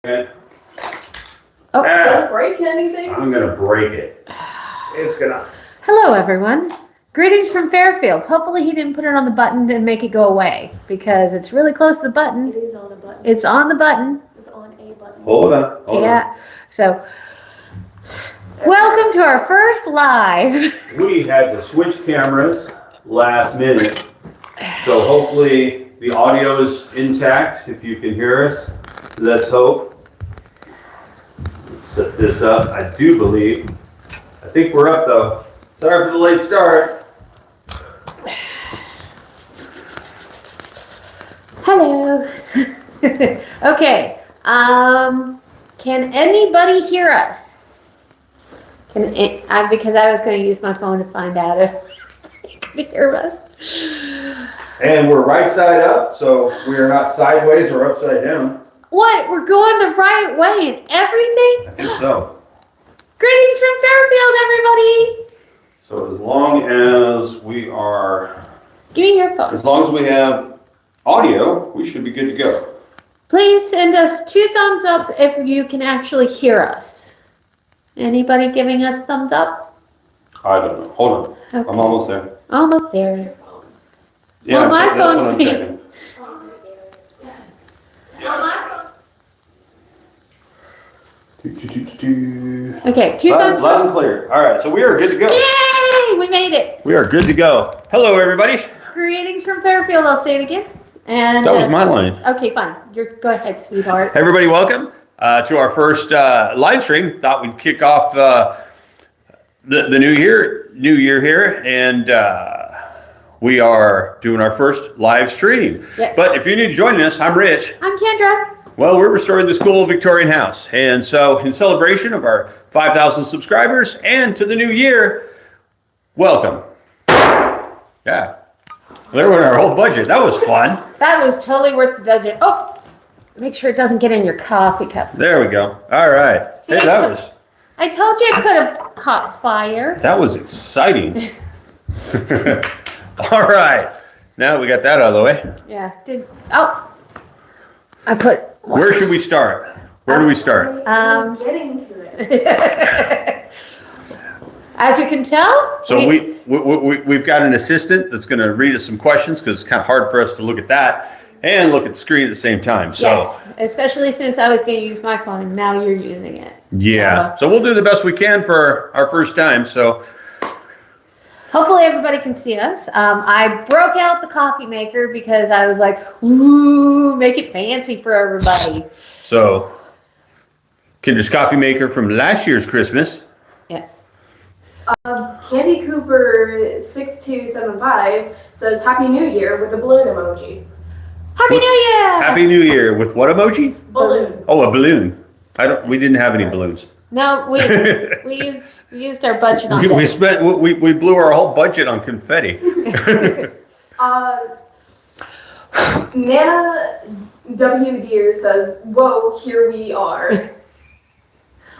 Okay. Oh, don't break anything? I'm gonna break it. It's gonna. Hello, everyone. Greetings from Fairfield. Hopefully he didn't put it on the button and make it go away because it's really close to the button. It is on a button. It's on the button. It's on a button. Hold on. Yeah. So, welcome to our first live. We had to switch cameras last minute, so hopefully the audio is intact. If you can hear us, let's hope. Let's set this up. I do believe. I think we're up though. Sorry for the late start. Hello. Okay. Can anybody hear us? Because I was going to use my phone to find out if you could hear us. And we're right side up, so we are not sideways or upside down. What? We're going the right way and everything? I think so. Greetings from Fairfield, everybody. So as long as we are, Give me your phone. as long as we have audio, we should be good to go. Please send us 2 thumbs up if you can actually hear us. Anybody giving us thumbs up? I don't know. Hold on. Okay. I'm almost there. Almost there. Yeah, Well, my that's what phone's I'm being- checking. Okay, 2 thumbs Loud up. and clear. All right, so we are good to go. Yay! We made it. We are good to go. Hello, everybody. Greetings from Fairfield. I'll say it again. And That was my line. Okay, fine. Go ahead, sweetheart. Everybody, welcome to our first live stream. Thought we'd kick off the new year here, and we are doing our first live stream. Yes. But if you're new to joining us, I'm Rich. I'm Kendra. Well, we're restoring this cool Victorian house, and so in celebration of our 5,000 subscribers and to the new year, welcome. Yeah, there went our whole budget. That was fun. That was totally worth the budget. Oh, make sure it doesn't get in your coffee cup. There we go. All right. See, Hey, I told you I could have caught fire. that was exciting. All right. Now we got that out of the way. Yeah. I put. Where should we start? Where do we start? Getting to it. As you can tell. So we've got an assistant that's going to read us some questions because it's kind of hard for us to look at that and look at the screen at the same time. So Yes, especially since I was going to use my phone and now you're using it. yeah. So we'll do the best we can for our first time. So Hopefully everybody can see us. I broke out the coffee maker because I was like, ooh, make it fancy for everybody. So Kendra's coffee maker from last year's Christmas. Yes. Candy Cooper 6275 says Happy New Year with a balloon emoji. Happy New Year! Happy New Year with what emoji? Balloon. Oh, a balloon. We didn't have any balloons. No, we used our budget on We this. we blew our whole budget on confetti. Nana W. Deer says, whoa, here we are.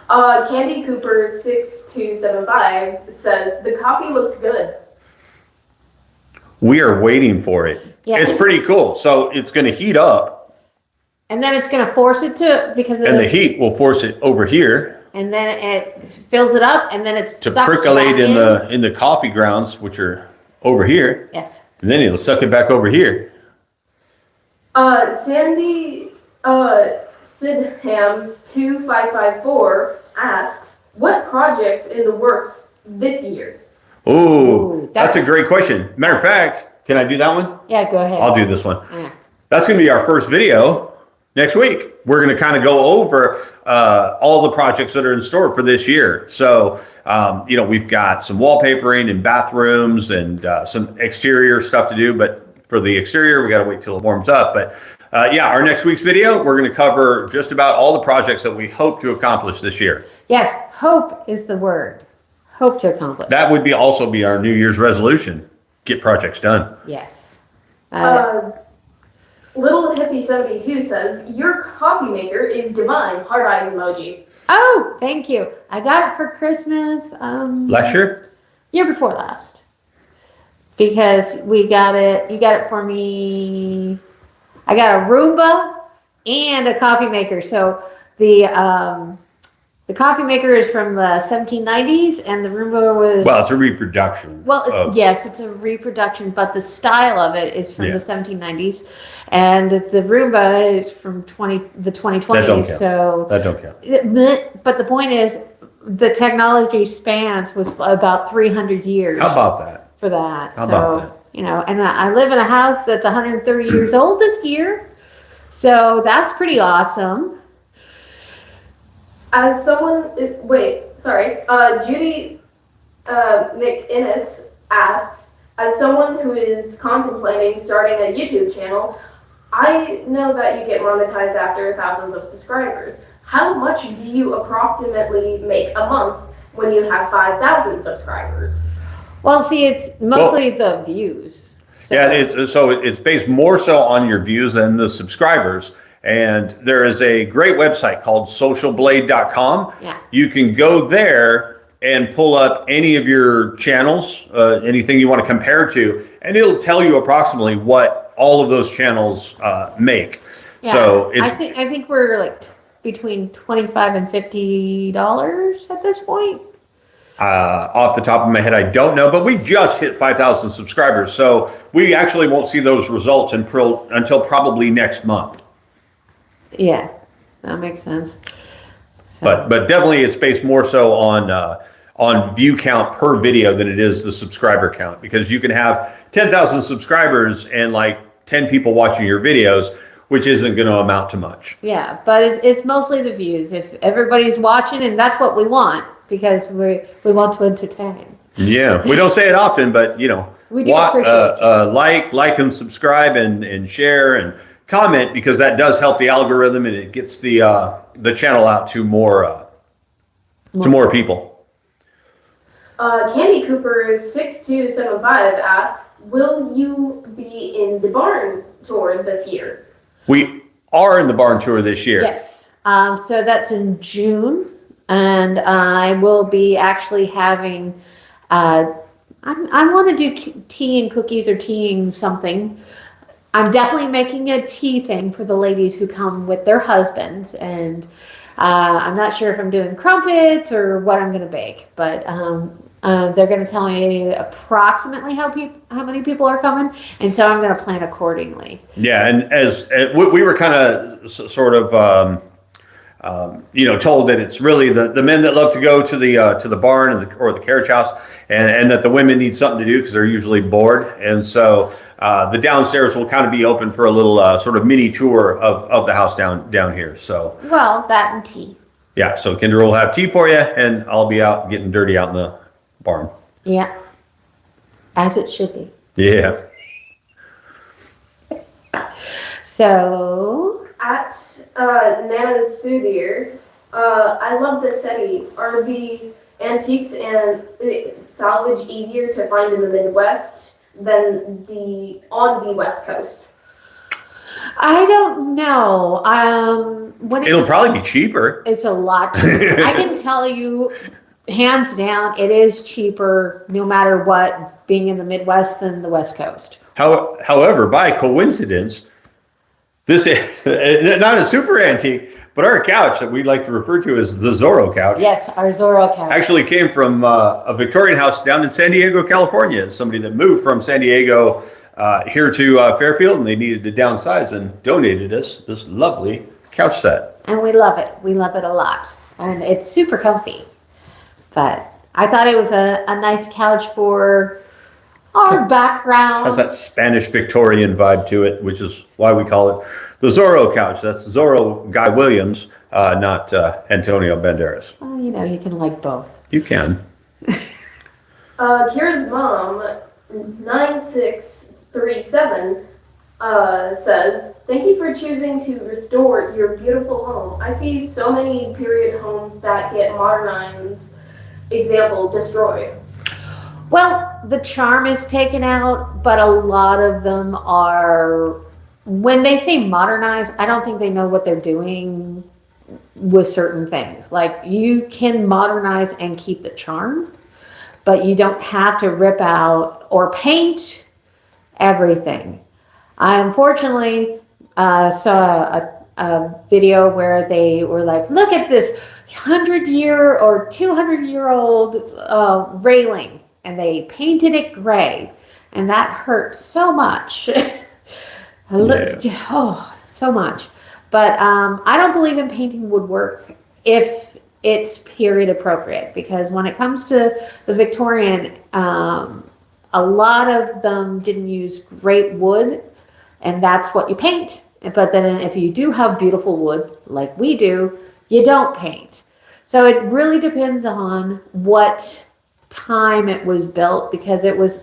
Candy Cooper 6275 says, the coffee looks good. We are waiting for it. Yes. It's pretty cool. So it's going to heat up, And then it's going to force it to, because of and the heat will force it over here and then it fills it up, and then it's to percolate in the coffee grounds, which are over here, Yes. and then it'll suck it back over here. Sandy Sidham 2554 asks, what projects in the works this year? Oh, that's a great question. Matter of fact, can I do that one? Yeah, go ahead. I'll do this one. Yeah. That's going to be our first video next week. We're going to kind of go over all the projects that are in store for this year. So, we've got some wallpapering in bathrooms and some exterior stuff to do. But for the exterior, we got to wait till it warms up. But our next week's video, we're going to cover just about all the projects that we hope to accomplish this year. Yes, hope is the word. Hope to accomplish. That would also be our New Year's resolution. Get projects done. Yes. Little Hippie 72 says, your coffee maker is divine, heart eyes emoji. Oh, thank you. I got it for Christmas. Last year? Year before last. Because we got it, you got it for me. I got a Roomba and a coffee maker. So The coffee maker is from the 1790s, and the Roomba was Well, it's a reproduction. yes, it's a reproduction, but the style of it is from the 1790s, and the Roomba is from the 2020s. So that don't count. But the point is, the technology spans was about 300 years. How about that? For that? How about that? You know, and I live in a house that's 130 years old this year, so that's pretty awesome. As someone, Judy McInnes asks, as someone who is contemplating starting a YouTube channel, I know that you get monetized after thousands of subscribers. How much do you approximately make a month when you have 5,000 subscribers? Well, see, it's mostly the views. So. Yeah, it's based more so on your views than the subscribers. And there is a great website called socialblade.com. Yeah. You can go there and pull up any of your channels, anything you want to compare to, and it'll tell you approximately what all of those channels make. Yeah. So I think we're like between $25 and $50 at this point. Off the top of my head, I don't know, but we just hit 5,000 subscribers, so we actually won't see those results until probably next month. Yeah, that makes sense. So. But definitely, it's based more so on view count per video than it is the subscriber count, because you can have 10,000 subscribers and like 10 people watching your videos, which isn't going to amount to much. Yeah, but it's mostly the views. If everybody's watching, and that's what we want, because we want to entertain. Yeah, we don't say it often, but you know, we do appreciate like and subscribe and share and comment, because that does help the algorithm and it gets the channel out to more people. Candy Cooper 6275 asked, will you be in the barn tour this year? We are in the barn tour this year. Yes. So that's in June, and I will be actually having. I want to do tea and cookies or teaing something. I'm definitely making a tea thing for the ladies who come with their husbands, and I'm not sure if I'm doing crumpets or what I'm going to bake, but they're going to tell me approximately how many people are coming, and so I'm going to plan accordingly. Yeah, and as we were kind of sort of told that it's really the men that love to go to the barn or the carriage house, and that the women need something to do because they're usually bored, and so the downstairs will kind of be open for a little sort of mini tour of the house down here. So that and tea. Yeah, so Kendra will have tea for you, and I'll be out getting dirty out in the barn. Yeah, as it should be. Yeah. So at Nana's Soothier, I love this SETI. Are the antiques and salvage easier to find in the Midwest than on the West Coast? I don't know. It'll probably be cheaper. It's a lot cheaper. I can tell you, hands down, it is cheaper no matter what, being in the Midwest than the West Coast. However, by coincidence, this is not a super antique, but our couch that we like to refer to as the Zorro couch. Yes, our Zorro couch. Actually came from a Victorian house down in San Diego, California. Somebody that moved from San Diego here to Fairfield, and they needed to downsize and donated us this lovely couch set. And we love it. We love it a lot. And it's super comfy. But I thought it was a nice couch for our background. Has that Spanish Victorian vibe to it, which is why we call it the Zorro couch. That's Zorro Guy Williams, not Antonio Banderas. Well, you can like both. You can. Kira's mom, 9637, says, thank you for choosing to restore your beautiful home. I see so many period homes that get modernized, example, destroyed. Well, the charm is taken out, but a lot of them are, when they say modernize, I don't think they know what they're doing with certain things. Like, you can modernize and keep the charm, but you don't have to rip out or paint everything. I unfortunately saw a video where they were like, look at this 100-year or 200-year-old railing, and they painted it gray, and that hurt so much. Oh, so much. But I don't believe in painting woodwork if it's period appropriate, because when it comes to the Victorian, a lot of them didn't use great wood, and that's what you paint. But then if you do have beautiful wood, like we do, you don't paint. So it really depends on what time it was built, because it was,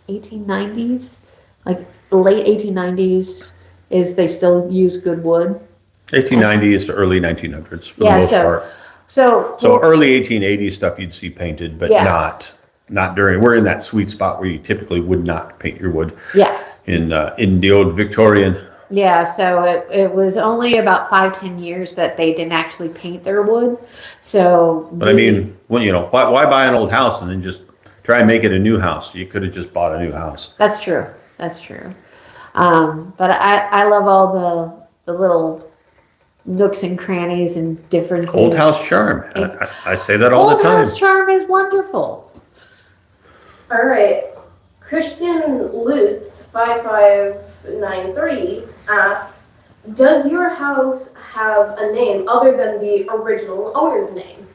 1890s? Like late 1890s is they still use good wood. 1890s to early 1900s for the most part. So early 1880s stuff you'd see painted, but not during. We're in that sweet spot where you typically would not paint your wood. Yeah. In the old Victorian. Yeah, so it was only about 5-10 years that they didn't actually paint their wood. So, but I mean, well, why buy an old house and then just try and make it a new house? You could have just bought a new house. That's true. That's true. But I love all the little nooks and crannies and differences. Old house charm. I say that all the time. Old house charm is wonderful. All right. Christian Lutz 5593 asks, does your house have a name other than the original owner's name?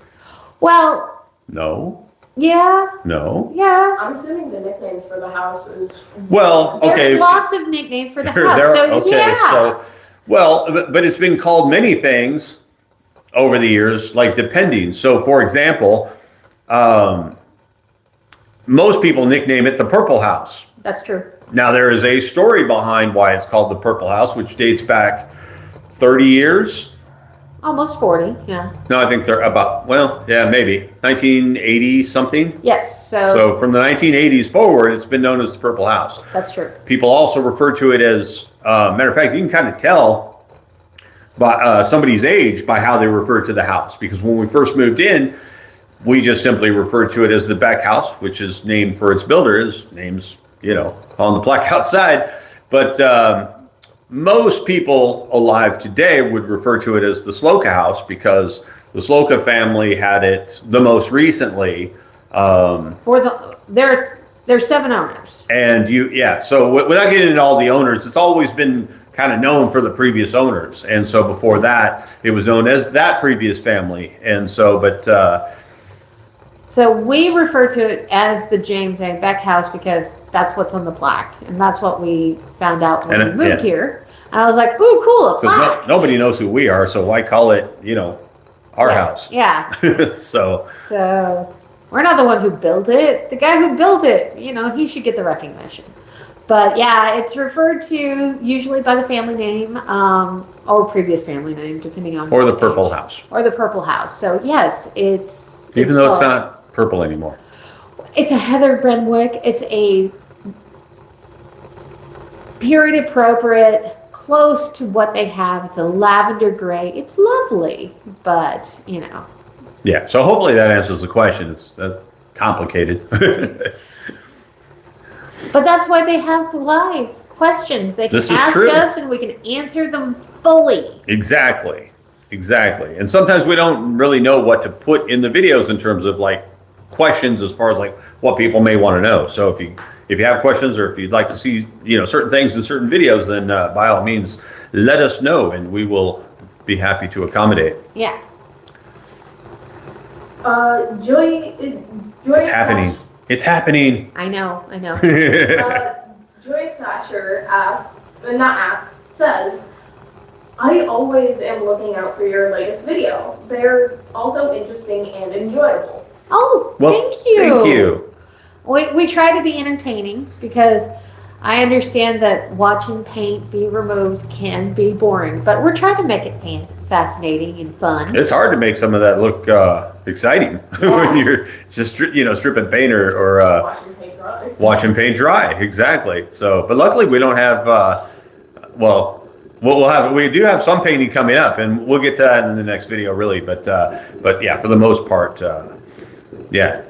Well, no. Yeah. No. Yeah. I'm assuming the nicknames for the house is... Well, okay. There's lots of nicknames for the house. So, yeah. So, well, but it's been called many things over the years, like depending. So, for example, most people nickname it the Purple House. That's true. Now, there is a story behind why it's called the Purple House, which dates back 30 years. Almost 40, yeah. No, I think they're about, maybe 1980 something. Yes, So from the 1980s forward, it's been known as the Purple House. That's true. People also refer to it as, matter of fact, you can kind of tell by somebody's age by how they refer to the house. Because when we first moved in, we just simply referred to it as the Beck House, which is named for its builder. His name's, on the plaque outside. But most people alive today would refer to it as the Sloka House, because the Sloka family had it the most recently. There's 7 owners. And so without getting into all the owners, it's always been kind of known for the previous owners. And so before that, it was known as that previous family. And so, So we refer to it as the James A. Beck House because that's what's on the plaque. And that's what we found out when we moved here. And I was like, ooh, cool, a plaque. Nobody knows who we are, so why call it, our house? Yeah. So we're not the ones who built it. The guy who built it, he should get the recognition. But yeah, it's referred to usually by the family name or previous family name, depending on. Or the Purple House. Or the Purple House. So yes, Even though it's not purple anymore. It's a heather Renwick. It's a period appropriate, close to what they have. It's a lavender gray. It's lovely, but Yeah, so hopefully that answers the question. It's complicated. But that's why they have live questions. They can ask us and we can answer them fully. Exactly. And sometimes we don't really know what to put in the videos in terms of like questions as far as like what people may want to know. So if you have questions or if you'd like to see, certain things in certain videos, then by all means, let us know and we will be happy to accommodate. Yeah. Joy. It's happening. I know. Joy Sasher says, I always am looking out for your latest video. They're also interesting and enjoyable. Oh, well, thank you. Thank you. We try to be entertaining because I understand that watching paint be removed can be boring, but we're trying to make it fascinating and fun. It's hard to make some of that look exciting when you're just stripping paint or watching paint dry. Exactly. So, but luckily we don't have we do have some painting coming up, and we'll get to that in the next video, really. But yeah, for the most part,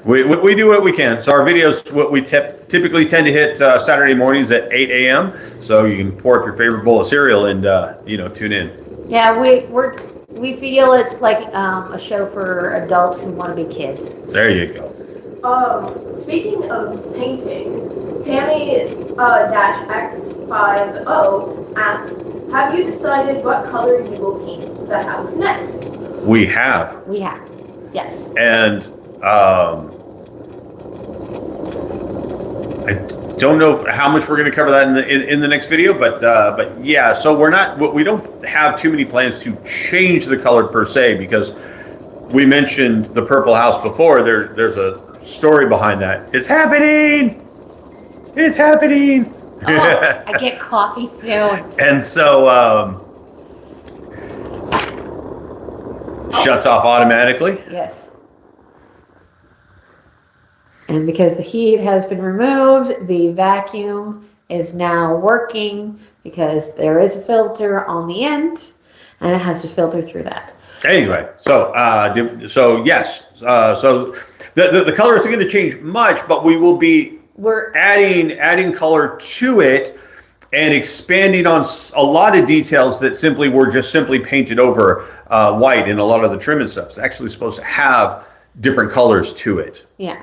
we do what we can. So our videos, what we typically tend to hit Saturday mornings at 8 a.m. So you can pour up your favorite bowl of cereal and tune in. Yeah, we feel it's like a show for adults who want to be kids. There you go. Speaking of painting, Pammy-X50 asks, have you decided what color you will paint the house next? We have. We have, yes. And I don't know how much we're going to cover that in the next video, but yeah. So we don't have too many plans to change the color per se, because we mentioned the purple house before. There's a story behind that. It's happening. It's happening. Oh, I get coffee soon. And so shuts off automatically. Yes. And because the heat has been removed, the vacuum is now working because there is a filter on the end and it has to filter through that. Anyway, so yes, so the color isn't going to change much, but we're adding color to it and expanding on a lot of details that were just simply painted over white, and a lot of the trim and stuff is actually supposed to have different colors to it. Yeah.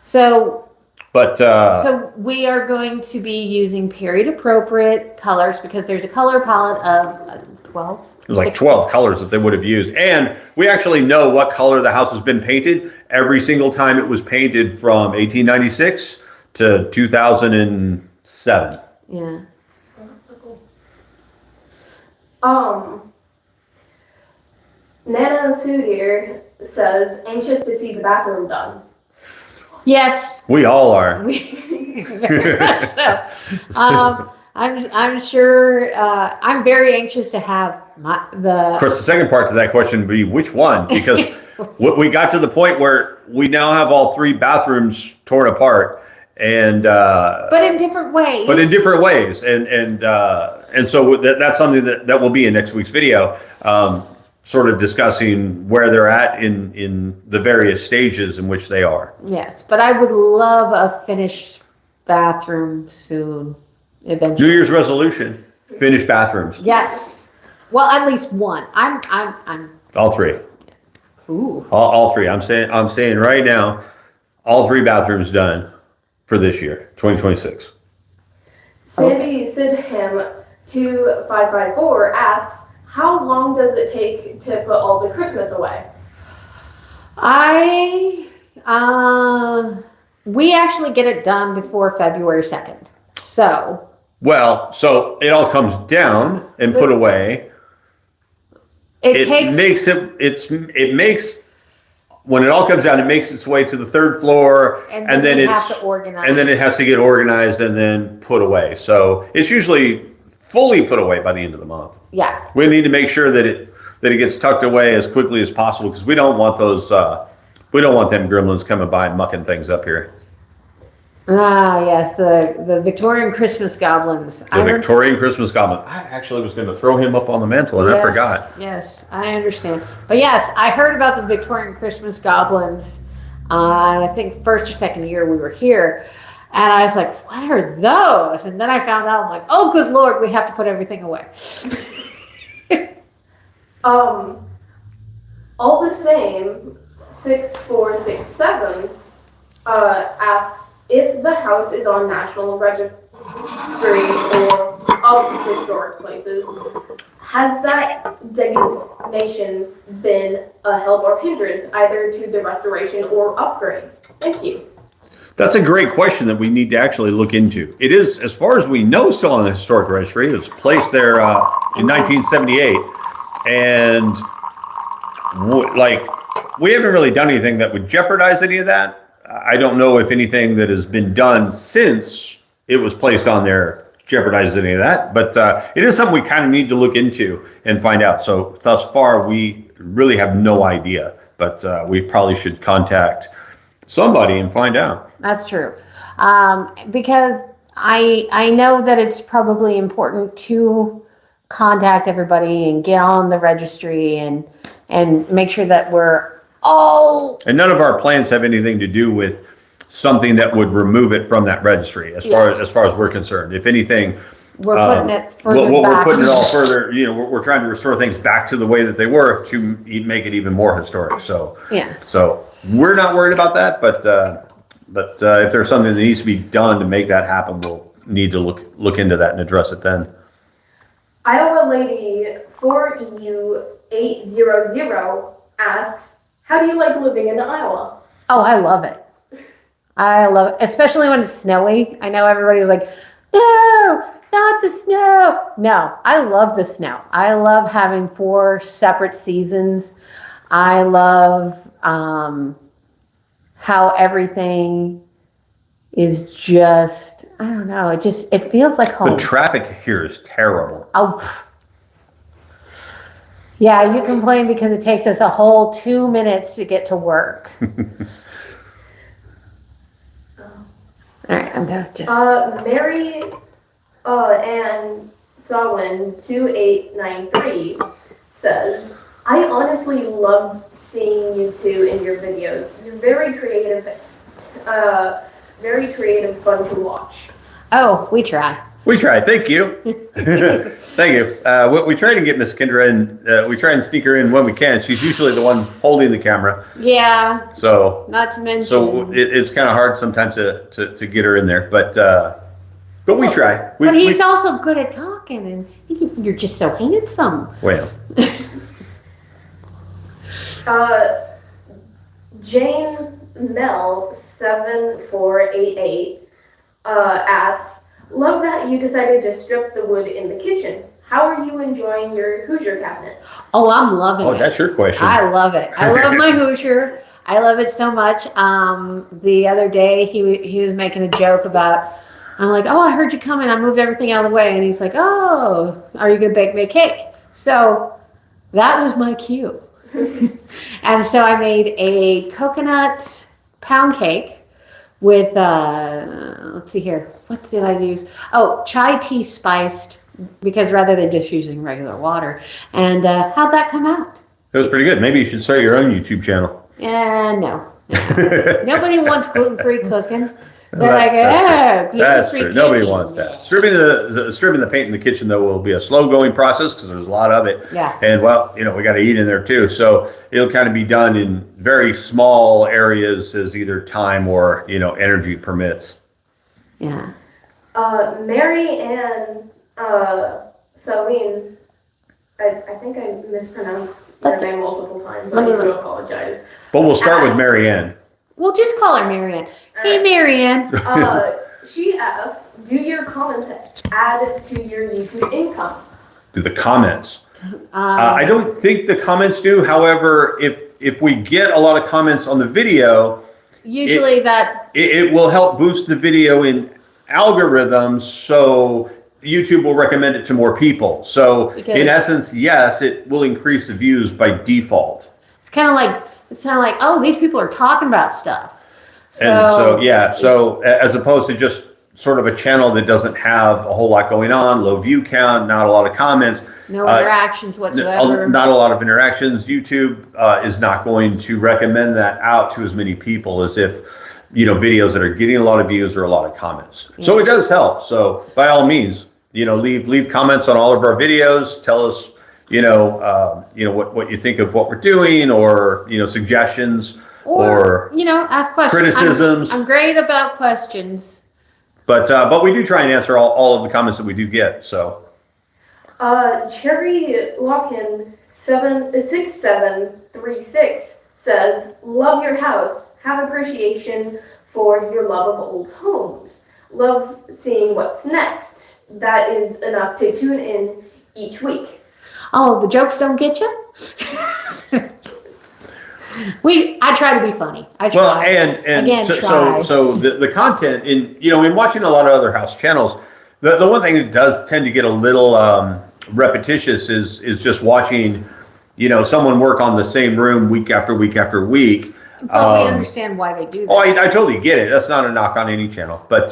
So so we are going to be using period appropriate colors because there's a color palette of 12. There's like 12 colors that they would have used. And we actually know what color the house has been painted every single time it was painted from 1896 to 2007. Yeah. That's so cool. Nana Sudir says, anxious to see the bathroom done. Yes. We all are. Very much so. I'm sure. I'm very anxious to have Of course, the second part to that question would be which one, because we got to the point where we now have all 3 bathrooms torn apart, and but in different ways. And so that's something that will be in next week's video. Sort of discussing where they're at in the various stages in which they are. Yes, but I would love a finished bathroom soon, eventually. New Year's resolution: finish bathrooms. Yes. Well, at least one. I'm. All 3. Ooh. All 3. I'm saying right now, all 3 bathrooms done for this year, 2026. Sandy Sidham 2554 asks, how long does it take to put all the Christmas away? We actually get it done before February 2nd. So it all comes down and put away. When it all comes down, it makes its way to the 3rd floor, and then it has to organize. And then it has to get organized and then put away. So it's usually fully put away by the end of the month. Yeah. We need to make sure that it gets tucked away as quickly as possible, because we don't want those we don't want them gremlins coming by and mucking things up here. Ah, yes, the Victorian Christmas goblins. Victorian Christmas goblin. I actually was going to throw him up on the mantle, and I forgot. Yes, I understand. But yes, I heard about the Victorian Christmas goblins. I think first or second year we were here, and I was like, "What are those?" And then I found out. I'm like, "Oh, good Lord, we have to put everything away." All the same, 6467 asks, if the house is on National Registry or of Historic Places, has that designation been a help or hindrance either to the restoration or upgrades? Thank you. That's a great question that we need to actually look into. It is, as far as we know, still on the Historic Registry. It was placed there in 1978. And we haven't really done anything that would jeopardize any of that. I don't know if anything that has been done since it was placed on there jeopardizes any of that, but it is something we kind of need to look into and find out. So thus far, we really have no idea, but we probably should contact somebody and find out. That's true. Because I know that it's probably important to contact everybody and get on the registry and make sure that we're all... And none of our plans have anything to do with something that would remove it from that registry as far as we're concerned. If anything, We're putting it further we're back. putting it all further, we're trying to restore things back to the way that they were to make it even more historic. So, Yeah. so we're not worried about that, but if there's something that needs to be done to make that happen, we'll need to look into that and address it then. Iowa Lady 4EU800 asks, how do you like living in Iowa? Oh, I love it. I love it, especially when it's snowy. I know everybody's like, no, not the snow. No, I love the snow. I love having 4 separate seasons. I love how everything is just, I don't know, it feels like home. The traffic here is terrible. Oh, yeah, you complain because it takes us a whole 2 minutes to get to work. All right, I'm gonna just. Mary and Sawin 2893 says, I honestly love seeing you two in your videos. You're very creative, fun to watch. Oh, we try. We try. Thank you. Thank you. We try to get Miss Kendra in. We try and sneak her in when we can. She's usually the one holding the camera. Yeah. So. Not to mention. So it's kind of hard sometimes to get her in there, but we try. But he's also good at talking, and you're just so handsome. Well. Jane Mel 7488 asks, love that you decided to strip the wood in the kitchen. How are you enjoying your Hoosier cabinet? Oh, I'm loving it. Oh, that's your question. I love it. I love my Hoosier. I love it so much. The other day he was making a joke about, I'm like, oh, I heard you coming. I moved everything out of the way. And he's like, oh, are you going to bake me a cake? So that was my cue. And so I made a coconut pound cake with, let's see here. What did I use? Oh, chai tea spiced, because rather than just using regular water. And how'd that come out? It was pretty good. Maybe you should start your own YouTube channel. No. Nobody wants gluten-free cooking. They're like, gluten-free that's true. Nobody cooking. wants that. Stripping the paint in the kitchen, though, will be a slow-going process because there's a lot of it. Yeah. And, well, we got to eat in there, too. So it'll kind of be done in very small areas as either time or, energy permits. Yeah. Mary Ann Celine, I think I mispronounced her name multiple times. I do apologize. But we'll start with Mary Ann. We'll just call her Marianne. Hey, Marianne. She asks, do your comments add to your YouTube income? Do the comments? I don't think the comments do. However, if we get a lot of comments on the video, usually it will help boost the video in algorithms, so YouTube will recommend it to more people. So in essence, yes, it will increase the views by default. It's kind of like, oh, these people are talking about stuff. So as opposed to just sort of a channel that doesn't have a whole lot going on, low view count, not a lot of comments. No interactions whatsoever. Not a lot of interactions. YouTube is not going to recommend that out to as many people as if, videos that are getting a lot of views or a lot of comments. Yeah. So it does help. So by all means, leave comments on all of our videos. Tell us, what you think of what we're doing, or, suggestions, or ask questions. Criticisms. I'm great about questions. But we do try and answer all of the comments that we do get. So. Cherry Lockin 6736 says, love your house. Have appreciation for your love of old homes. Love seeing what's next. That is enough to tune in each week. Oh, the jokes don't get you? I try to be funny. I try. Well, so the content in watching a lot of other house channels, the one thing that does tend to get a little repetitious is just watching, someone work on the same room week after week after week. But we understand why they do that. Oh, I totally get it. That's not a knock on any channel, but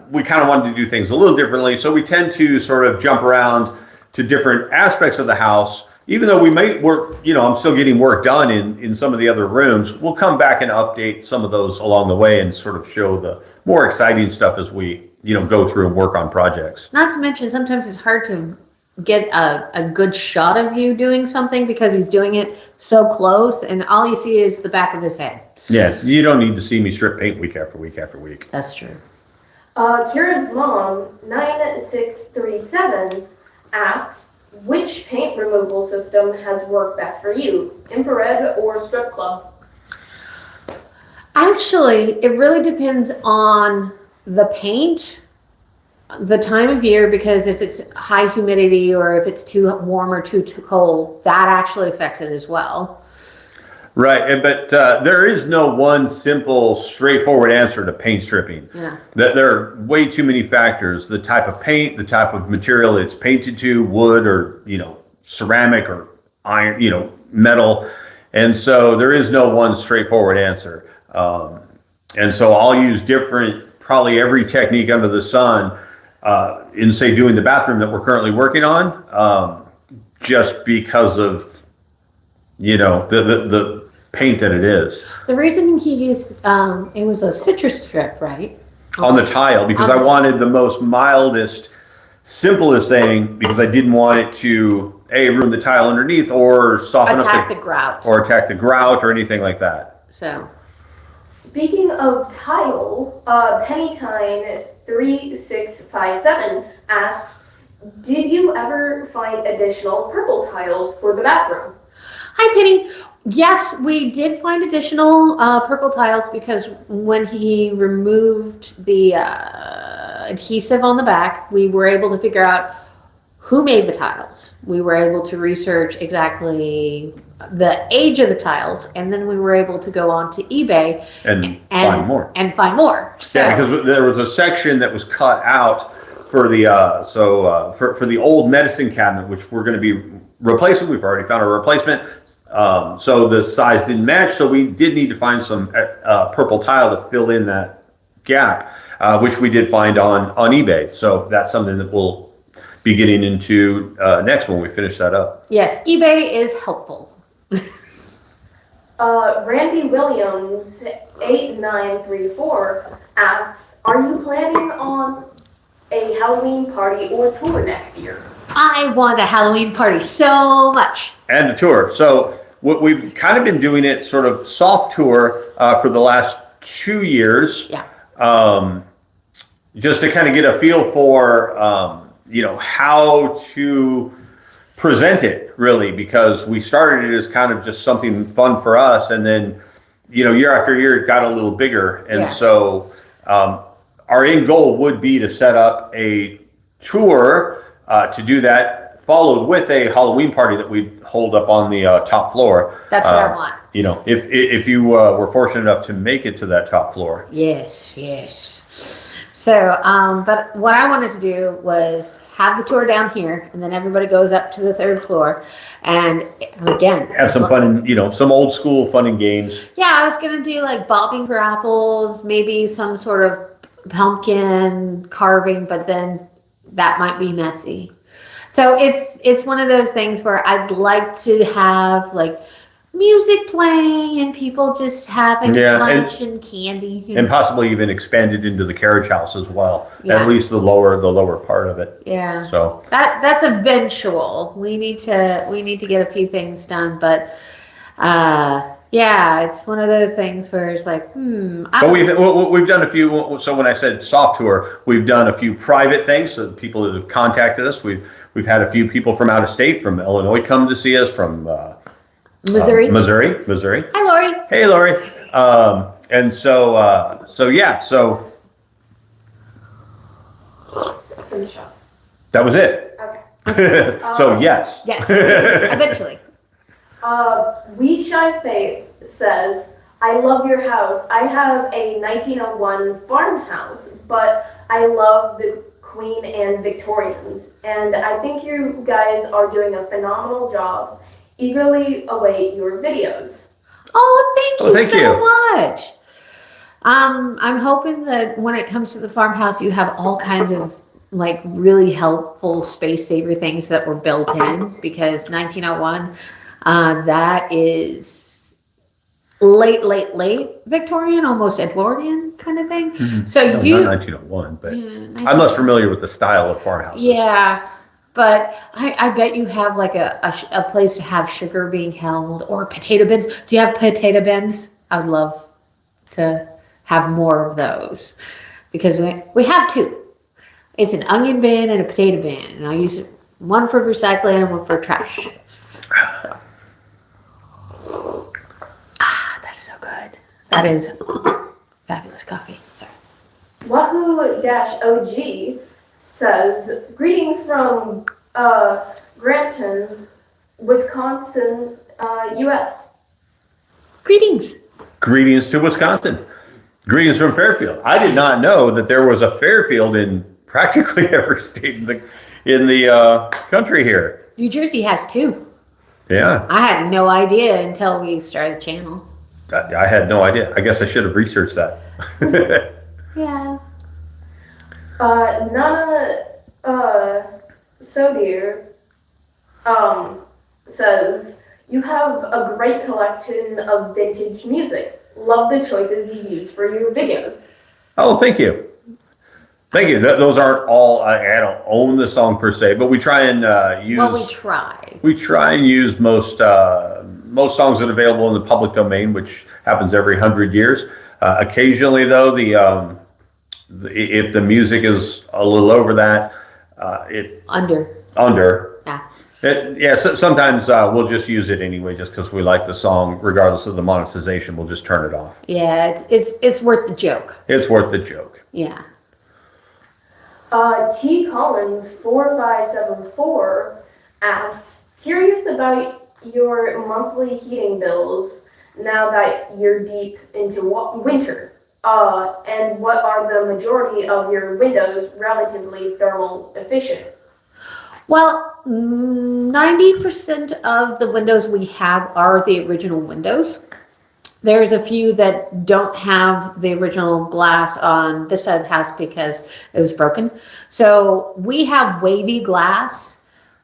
we kind of wanted to do things a little differently, so we tend to sort of jump around to different aspects of the house. Even though we may work, I'm still getting work done in some of the other rooms, we'll come back and update some of those along the way and sort of show the more exciting stuff as we go through and work on projects. Not to mention, sometimes it's hard to get a good shot of you doing something because he's doing it so close, and all you see is the back of his head. Yeah, you don't need to see me strip paint week after week after week. That's true. Kira's mom, 9637, asks, which paint removal system has worked best for you, infrared or strip club? Actually, it really depends on the paint, the time of year, because if it's high humidity or if it's too warm or too cold, that actually affects it as well. Right, but there is no one simple, straightforward answer to paint stripping. Yeah. There are way too many factors. The type of paint, the type of material it's painted to, wood or, ceramic or iron, metal. And so there is no one straightforward answer. And so I'll use probably every technique under the sun in, say, doing the bathroom that we're currently working on, just because of, the paint that it is. The reason he used, it was a citrus strip, right? On the tile, because I wanted the most mildest, simplest thing, because I didn't want it to, ruin the tile underneath or soften Attack the grout. Or attack the grout or anything like that. So. Speaking of tile, Pennytime3657 asks, did you ever find additional purple tiles for the bathroom? Hi, Penny. Yes, we did find additional purple tiles because when he removed the adhesive on the back, we were able to figure out who made the tiles. We were able to research exactly the age of the tiles, and then we were able to go on to eBay and find more. So, yeah, because there was a section that was cut out for the for the old medicine cabinet, which we're going to be replacing. We've already found a replacement. So the size didn't match, so we did need to find some purple tile to fill in that gap, which we did find on eBay. So that's something that we'll be getting into next when we finish that up. Yes, eBay is helpful. Randy Williams 8934 asks, are you planning on a Halloween party or tour next year? I want a Halloween party so much. And a tour. So we've kind of been doing it sort of soft tour for the last 2 years. Yeah. Just to kind of get a feel for, how to present it, really, because we started it as kind of just something fun for us. And then, year after year, it got a little bigger. And so our end goal would be to set up a tour to do that, followed with a Halloween party that we'd hold up on the top floor. That's what I want. If you were fortunate enough to make it to that top floor. Yes. So, but what I wanted to do was have the tour down here, and then everybody goes up to the 3rd floor, and again, Have some fun and, some old school fun and games. Yeah, I was gonna do like bobbing for apples, maybe some sort of pumpkin carving, but then that might be messy. So it's one of those things where I'd like to have like music playing and people just having punch and candy. And possibly even expanded into the carriage house as well. Yeah. At least the lower part of it. Yeah. So that's eventual. We need to get a few things done, but it's one of those things where it's like, But we've done a few. So when I said soft tour, we've done a few private things. So people that have contacted us, we've had a few people from out of state, from Illinois, come to see us, from Missouri. Missouri. Hi, Lori. Hey, Lori. And so Finish up. that was it. Okay. So yes. Yes. Eventually. We Shy Faith says, I love your house. I have a 1901 farmhouse, but I love the Queen and Victorians, and I think you guys are doing a phenomenal job. Eagerly await your videos. Oh, thank you so you. much. I'm hoping that when it comes to the farmhouse, you have all kinds of like really helpful space saver things that were built in, because 1901, that is late Victorian, almost Edwardian kind of thing. So No, you, not 1901, but yeah, I'm less familiar with the style of farmhouses. yeah, but I bet you have like a place to have sugar being held or potato bins. Do you have potato bins? I would love to have more of those because we have two. It's an onion bin and a potato bin, and I use one for recycling and one for trash. So. That is so good. That is fabulous coffee. Sorry. Wahoo-OG says, greetings from Granton, Wisconsin, U.S. Greetings. Greetings to Wisconsin. Greetings from Fairfield. I did not know that there was a Fairfield in practically every state in the country here. New Jersey has two. Yeah, I had no idea until we started the channel. I had no idea. I guess I should have researched that. Yeah. Nana Sodir says, you have a great collection of vintage music. Love the choices you use for your videos. Oh, thank you. Thank you. Those aren't all, I don't own the song per se, but we try and use. Well, we try. We try and use most songs that are available in the public domain, which happens every 100 years. Occasionally, though, if the music is a little over that, under. Yeah. So sometimes we'll just use it anyway, just because we like the song, regardless of the monetization. We'll just turn it off. Yeah, it's worth the joke. It's worth the joke. Yeah. T. Collins 4574 asks, curious about your monthly heating bills now that you're deep into winter. And what are the majority of your windows relatively thermal efficient? Well, 90% of the windows we have are the original windows. There's a few that don't have the original glass on this side of the house because it was broken. So we have wavy glass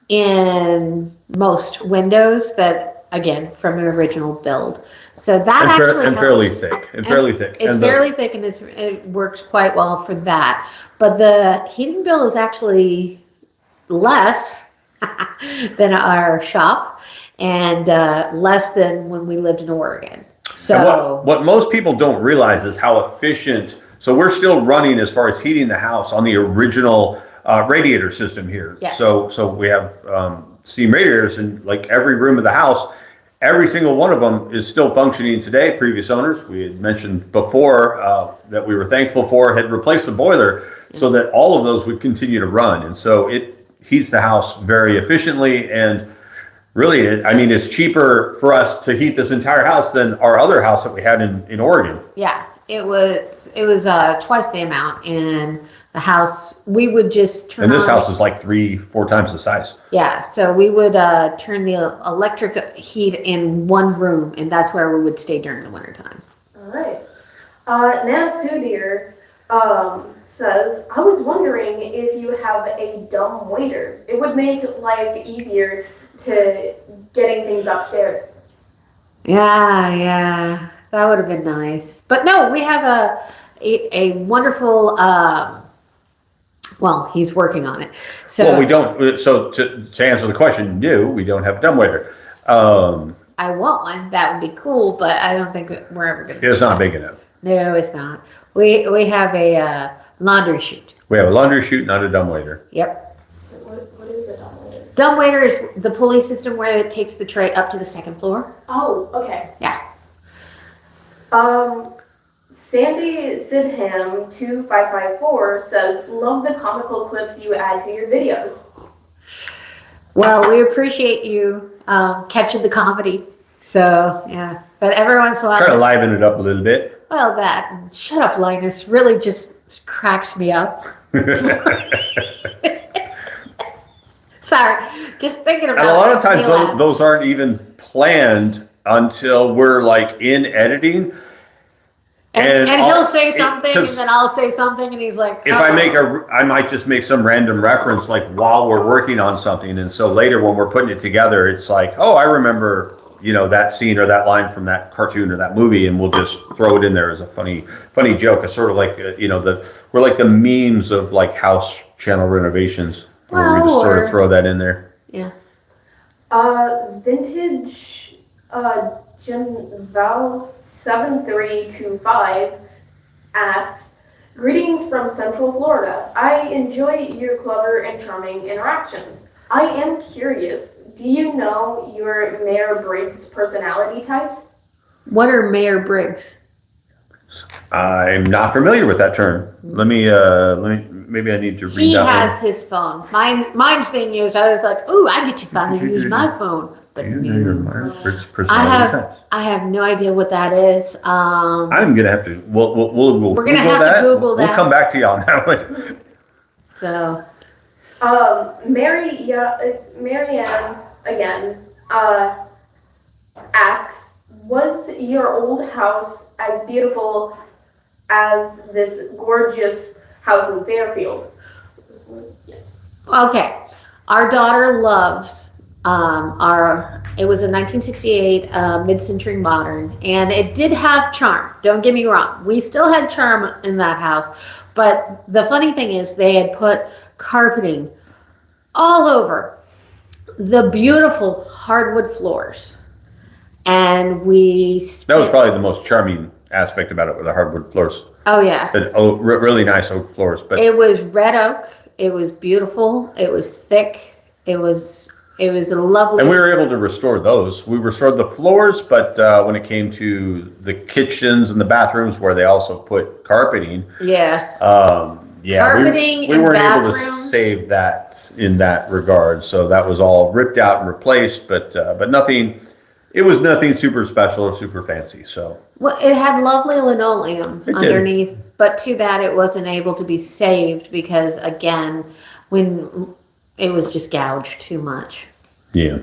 in most windows that, again, from an original build. So that actually helps. Fairly thick. And fairly thick. It's fairly thick and it works quite well for that. But the heating bill is actually less than our shop and less than when we lived in Oregon. So what most people don't realize is how efficient. So we're still running as far as heating the house on the original radiator system here. Yes. So we have steam radiators in like every room of the house. Every single one of them is still functioning today. Previous owners, we had mentioned before that we were thankful for, had replaced the boiler so that all of those would continue to run. And so it heats the house very efficiently. And really, it's cheaper for us to heat this entire house than our other house that we had in Oregon. yeah, it was twice the amount. And the house, we would just turn And this on, house is like 3-4 times the size. Yeah, so we would turn the electric heat in one room, and that's where we would stay during the wintertime. All right. Now Sudhir says, I was wondering if you have a dumb waiter. It would make life easier to getting things upstairs. Yeah, that would have been nice. But no, we have a wonderful. Well, he's working on it. So Well, we don't. So to answer the question, no, we don't have a dumbwaiter. I want one. That would be cool, but I don't think we're ever going to. It's not big enough. No, it's not. We have a laundry chute. We have a laundry chute, not a dumbwaiter. What Yep. is a dumbwaiter? Dumbwaiter is the pulley system where it takes the tray up to the second floor. Oh, okay. Yeah. Sandy Sidham 2554 says, love the comical clips you add to your videos. Well, we appreciate you catching the comedy. So, yeah. But every once in a while. Try to liven it up a little bit. Well, that. Shut up, Linus. Really just cracks me up. Sorry. Just thinking about it. And a lot of times makes me laugh. those aren't even planned until we're like in editing. And he'll I'll- say something, 'cause and then I'll say something, and he's like, If I might just make some random reference like while we're working on something. And so later when we're putting it together, it's like, oh, I remember that scene or that line from that cartoon or that movie, and we'll just throw it in there as a funny joke. It's sort of like, we're like the memes of like house channel renovations, where we just sort of throw that in there. Yeah. Vintage Genval 7325 asks, greetings from Central Florida. I enjoy your clever and charming interactions. I am curious, do you know your Mayor Briggs personality type? What are Mayor Briggs? I'm not familiar with that term. Maybe I need to read He that has one. his phone. Mine's being used. I was like, ooh, I get to finally use my phone. But Do you know your Mayor Briggs I personality types? have no idea what that is. I'm gonna have to. We're gonna have to Google that. We'll come back to you on that one. So. Marianne again asks, was your old house as beautiful as this gorgeous house in Fairfield? Yes. Okay, our daughter loves it was a 1968 mid-century modern, and it did have charm. Don't get me wrong, we still had charm in that house, but the funny thing is they had put carpeting all over the beautiful hardwood floors, and That was probably the most charming aspect about it, with the hardwood floors. oh yeah, Really nice oak floors. But it was red oak. It was beautiful. It was thick. It was a lovely. And we were able to restore those. We restored the floors, but when it came to the kitchens and the bathrooms, where they also put carpeting, yeah, carpeting we and weren't able to bathrooms. save that in that regard. So that was all ripped out and replaced, but nothing. It was nothing super special or super fancy. So well, it had lovely linoleum It did. underneath, but too bad it wasn't able to be saved because again, when it was just gouged too much. yeah.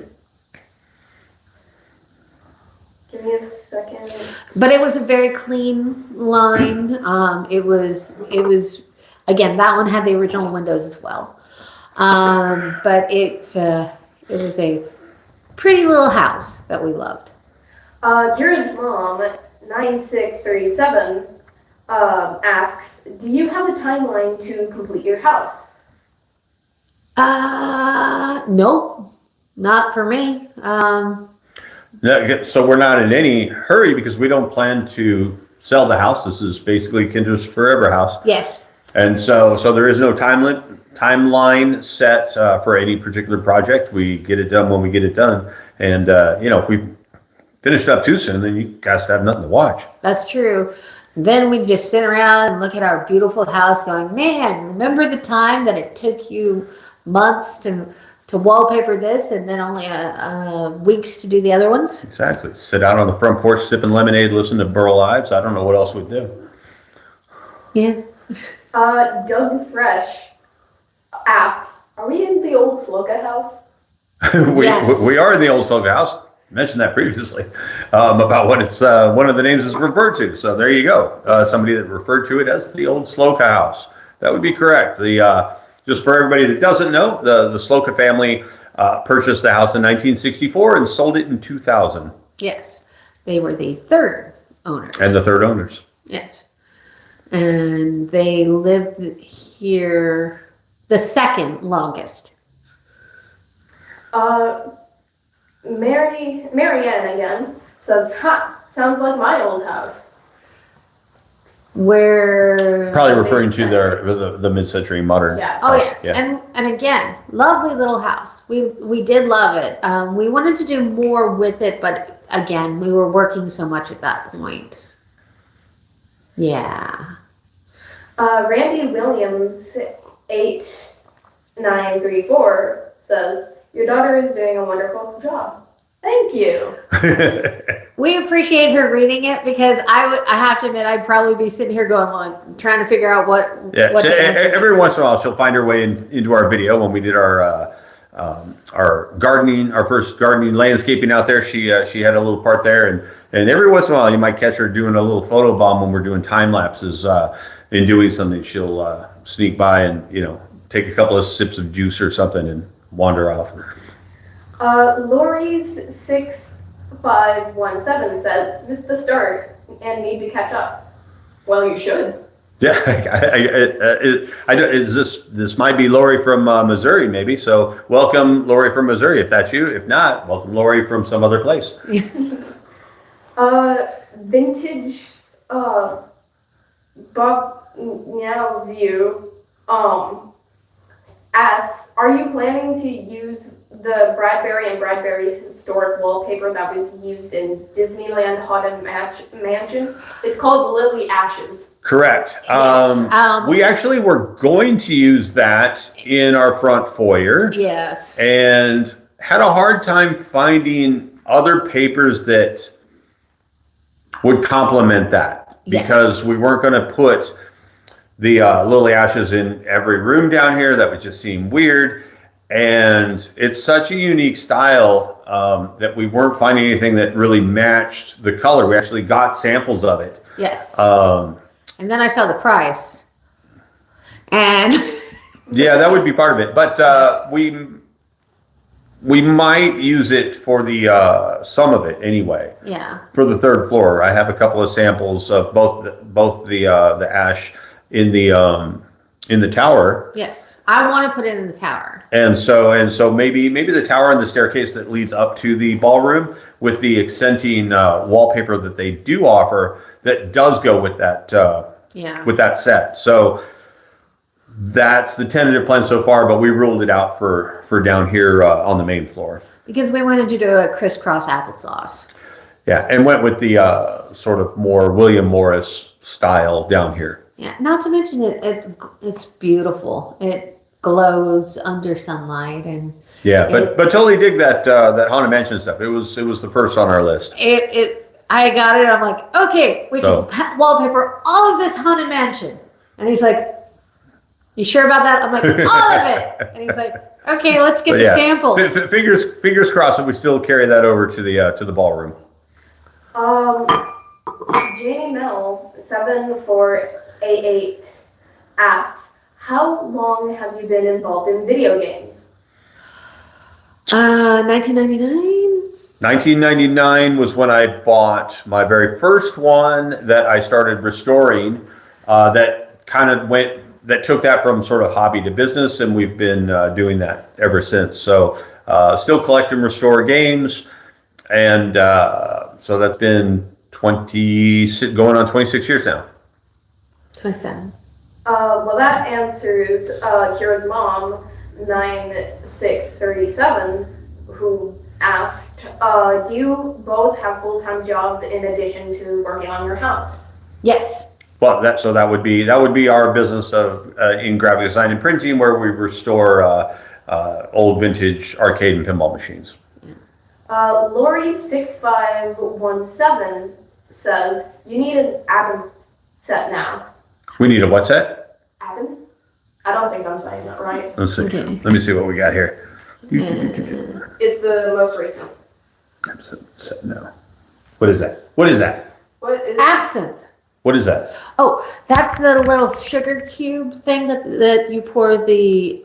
Give me a second. But it was a very clean line. It was again, that one had the original windows as well. But it was a pretty little house that we loved. Jared's mom, 9637, asks, do you have a timeline to complete your house? Nope, not for me. So we're not in any hurry because we don't plan to sell the house. This is basically Kendra's forever house. Yes. And so there is no timeline set for any particular project. We get it done when we get it done. And, if we finish it up too soon, then you guys have nothing to watch. That's true. Then we just sit around and look at our beautiful house going, man, remember the time that it took you months to wallpaper this and then only weeks to do the other ones? Exactly. Sit out on the front porch, sipping lemonade, listen to Burl Ives. I don't know what else we'd do. Yeah. Doug Fresh asks, are we in the old Sloka house? Yes. We are in the old Sloka house. I mentioned that previously about what it's one of the names is referred to. So there you go. Somebody that referred to it as the old Sloka house. That would be correct. Just for everybody that doesn't know, the Sloka family purchased the house in 1964 and sold it in 2000. Yes. They were the third owners. And the third owners. Yes. And they lived here the second longest. Marianne again says, ha, sounds like my old house. Where Probably referring to the mid-century modern. Yeah. Oh house. yes, and again, lovely little house. We did love it. We wanted to do more with it, but again, we were working so much at that point. Yeah. Randy Williams 8934 says, your daughter is doing a wonderful job. Thank you. We appreciate her reading it because I have to admit I'd probably be sitting here going like, trying to figure out what Yeah, to answer. every once in a while she'll find her way into our video. When we did our gardening, our first gardening landscaping out there, she had a little part there, and every once in a while you might catch her doing a little photo bomb when we're doing time lapses in doing something. She'll sneak by and take a couple of sips of juice or something and wander off. Lori's 6517 says, missed the start and need to catch up. Well, you should. Yeah, this might be Lori from Missouri, maybe. So welcome, Lori from Missouri, if that's you. If not, welcome, Lori from some other place. Yes. Vintage Bob Now View asks, are you planning to use the Bradbury and Bradbury historic wallpaper that was used in Disneyland Haunted Mansion? It's called Lily Ashes. Correct. Yes, We actually were going to use that in our front foyer. Yes. And had a hard time finding other papers that would complement that, because we weren't going to put the lily ashes in every room down here. That would just seem weird. And it's such a unique style that we weren't finding anything that really matched the color. We actually got samples of it. Yes. And then I saw the price. And yeah, that would be part of it. But we might use it for the some of it anyway. yeah. For the third floor, I have a couple of samples of both the ash in the tower. Yes. I want to put it in the tower. And so maybe the tower and the staircase that leads up to the ballroom with the accenting wallpaper that they do offer that does go with that with that set. So that's the tentative plan so far, but we ruled it out for down here on the main floor. Because we wanted to do a crisscross applesauce. Yeah, and went with the sort of more William Morris style down here. Yeah, not to mention it's beautiful. It glows under sunlight, and Yeah, but totally dig that Haunted Mansion stuff. It was the first on our list. I got it. I'm like, okay, we can wallpaper all of this Haunted Mansion. And he's like, you sure about that? I'm like, all of it. And he's like, okay, let's get the samples. Fingers crossed that we still carry that over to the ballroom. Janie Mel 7488 asks, how long have you been involved in video games? 1999. 1999 was when I bought my very first one that I started restoring. That took that from sort of hobby to business, and we've been doing that ever since. So still collect and restore games, and so that's been going on 26 years now. 27. Well, that answers Kira's mom 9637, who asked, do you both have full-time jobs in addition to working on your house? Yes. Well, that would be our business of in graphic design and printing, where we restore old vintage arcade and pinball machines. Lori 6517 says, you need an Adam set now. We need a what set? Adam? I don't think I'm saying that right. Let's see. Okay. Let me see what we got here. It's the most recent. No. What is that? What is that? What is Absinthe. What is that? Oh, that's the little sugar cube thing that you pour the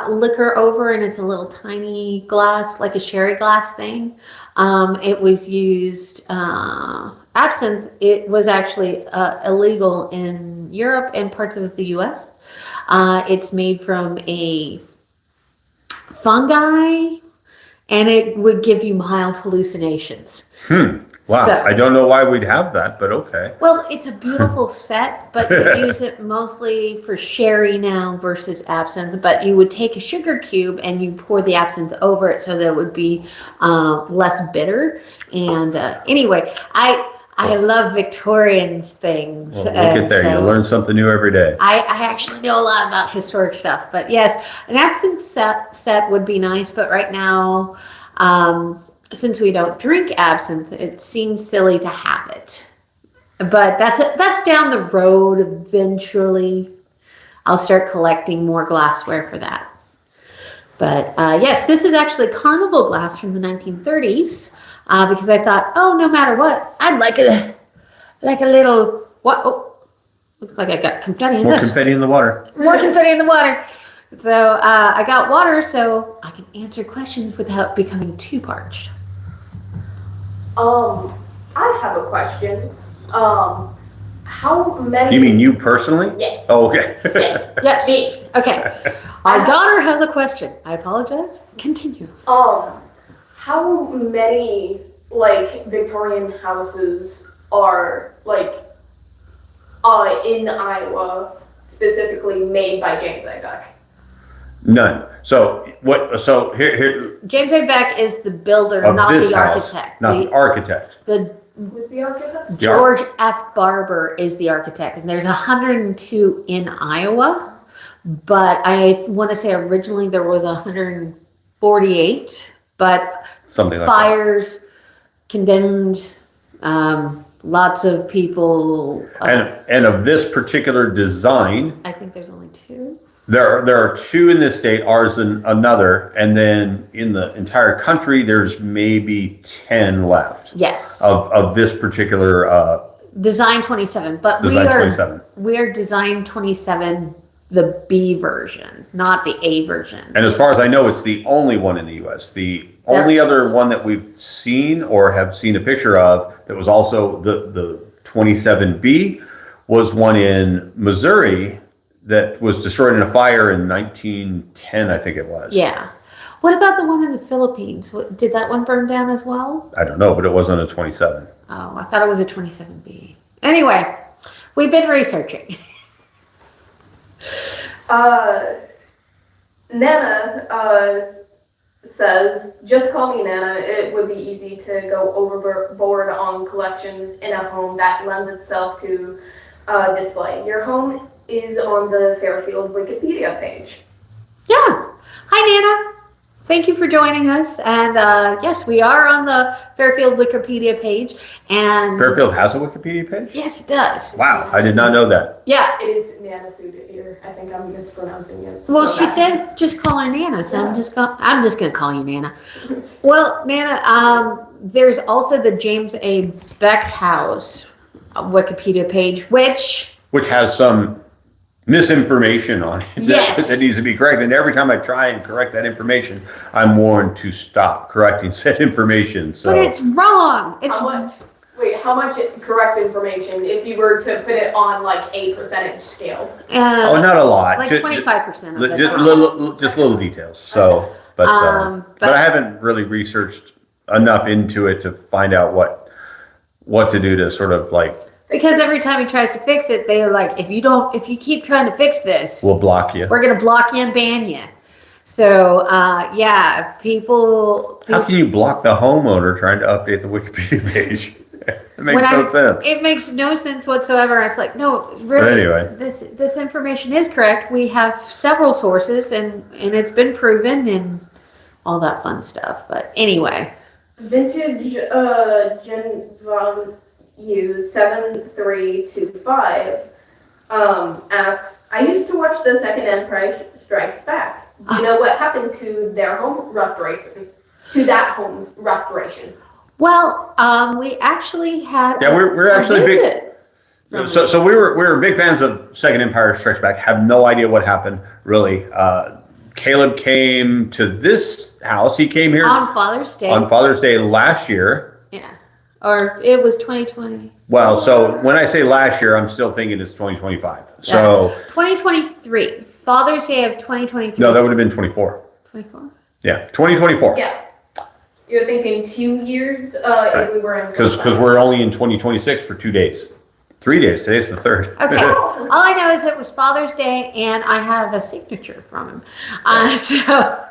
liquor over, and it's a little tiny glass, like a sherry glass thing. It was used, absinthe, it was actually illegal in Europe and parts of the US. It's made from a fungi, and it would give you mild hallucinations. Wow, So- I don't know why we'd have that, but okay. Well, it's a beautiful set, but you use it mostly for sherry now versus absinthe. But you would take a sugar cube and you pour the absinthe over it so that it would be less bitter. And anyway, I love Victorian things. Well, look at there, you learn something new every day. I actually know a lot about historic stuff. But yes, an absinthe set would be nice. But right now, since we don't drink absinthe, it seems silly to have it. But that's down the road. Eventually, I'll start collecting more glassware for that. But yes, this is actually carnival glass from the 1930s. Because I thought, oh, no matter what, I'd like a little what? Oh, looks like I got confetti in More this. confetti in the water. More confetti in the water. So I got water so I can answer questions without becoming too parched. I have a question. How many? You mean you personally? Yes. Oh, okay. Yes. Yes. Me. Okay. Our daughter has a question. I apologize. Continue. How many like Victorian houses are like in Iowa specifically made by James A. Beck? None. So what? So here James A. Beck is the builder, of not this the house, architect. not the architect. Who's the architect? George F. Barber is the architect, and there's 102 in Iowa, but I want to say originally there was 148, but Something like fires, condemned, lots of people. that. And of this particular design, I think there's only 2. there are 2 in this state, ours and another, and then in the entire country, there's maybe 10 left Yes. of this particular Design 27, but design 27. we are Design 27, the B version, not the A version. And as far as I know, it's the only one in the U.S. The only other one that we've seen or have seen a picture of that was also the 27B was one in Missouri that was destroyed in a fire in 1910, I think it was. Yeah. What about the one in the Philippines? Did that one burn down as well? I don't know, but it wasn't a 27. Oh, I thought it was a 27B. Anyway, we've been researching. Nana says, just call me Nana. It would be easy to go overboard on collections in a home that lends itself to display. Your home is on the Fairfield Wikipedia page. Yeah. Hi, Nana. Thank you for joining us. And yes, we are on the Fairfield Wikipedia page. And Fairfield has a Wikipedia page? yes, it does. Wow, I did not know that. Yeah. It is Nana Suda here. I think I'm mispronouncing it. Well, so she bad. said just call her Nana, so Yeah. I'm just gonna call you Nana. Well, Nana, there's also the James A. Beck House Wikipedia page, which Has some misinformation on it Yes. that needs to be corrected. And every time I try and correct that information, I'm warned to stop correcting said information. So but it's wrong. It's How much correct information if you were to put it on like a percentage scale? oh, not a lot. like 25% of it. Just little details. So, but I haven't really researched enough into it to find out what to do to sort of like. Because every time he tries to fix it, they are like, if you keep trying to fix this, We'll block you. we're gonna block you and ban you. So yeah, people. How can you block the homeowner trying to update the Wikipedia page? It makes When no sense. It makes no sense whatsoever. It's like, no, really. But anyway. This information is correct. We have several sources, and it's been proven, and all that fun stuff. But anyway. Vintage Gen Von U 7325 asks, I used to watch The Second Empire Strikes Back. Do you know what happened to their home restoration? To that home's restoration? Well, we actually had. Yeah, we're actually big. big. So we were big fans of Second Empire Strikes Back. Have no idea what happened really. Caleb came to this house. He came here On Father's Day. on Father's Day last year. Yeah. Or it was 2020. Well, so when I say last year, I'm still thinking it's 2025. So 2023. Father's Day of 2023. no, that would have been 24. 24? Yeah, 2024. Yeah. You're thinking 2 years if we were in. Because we're only in 2026 for 2 days. 3 days. Today's the 3rd. Okay. All I know is it was Father's Day, and I have a signature from him.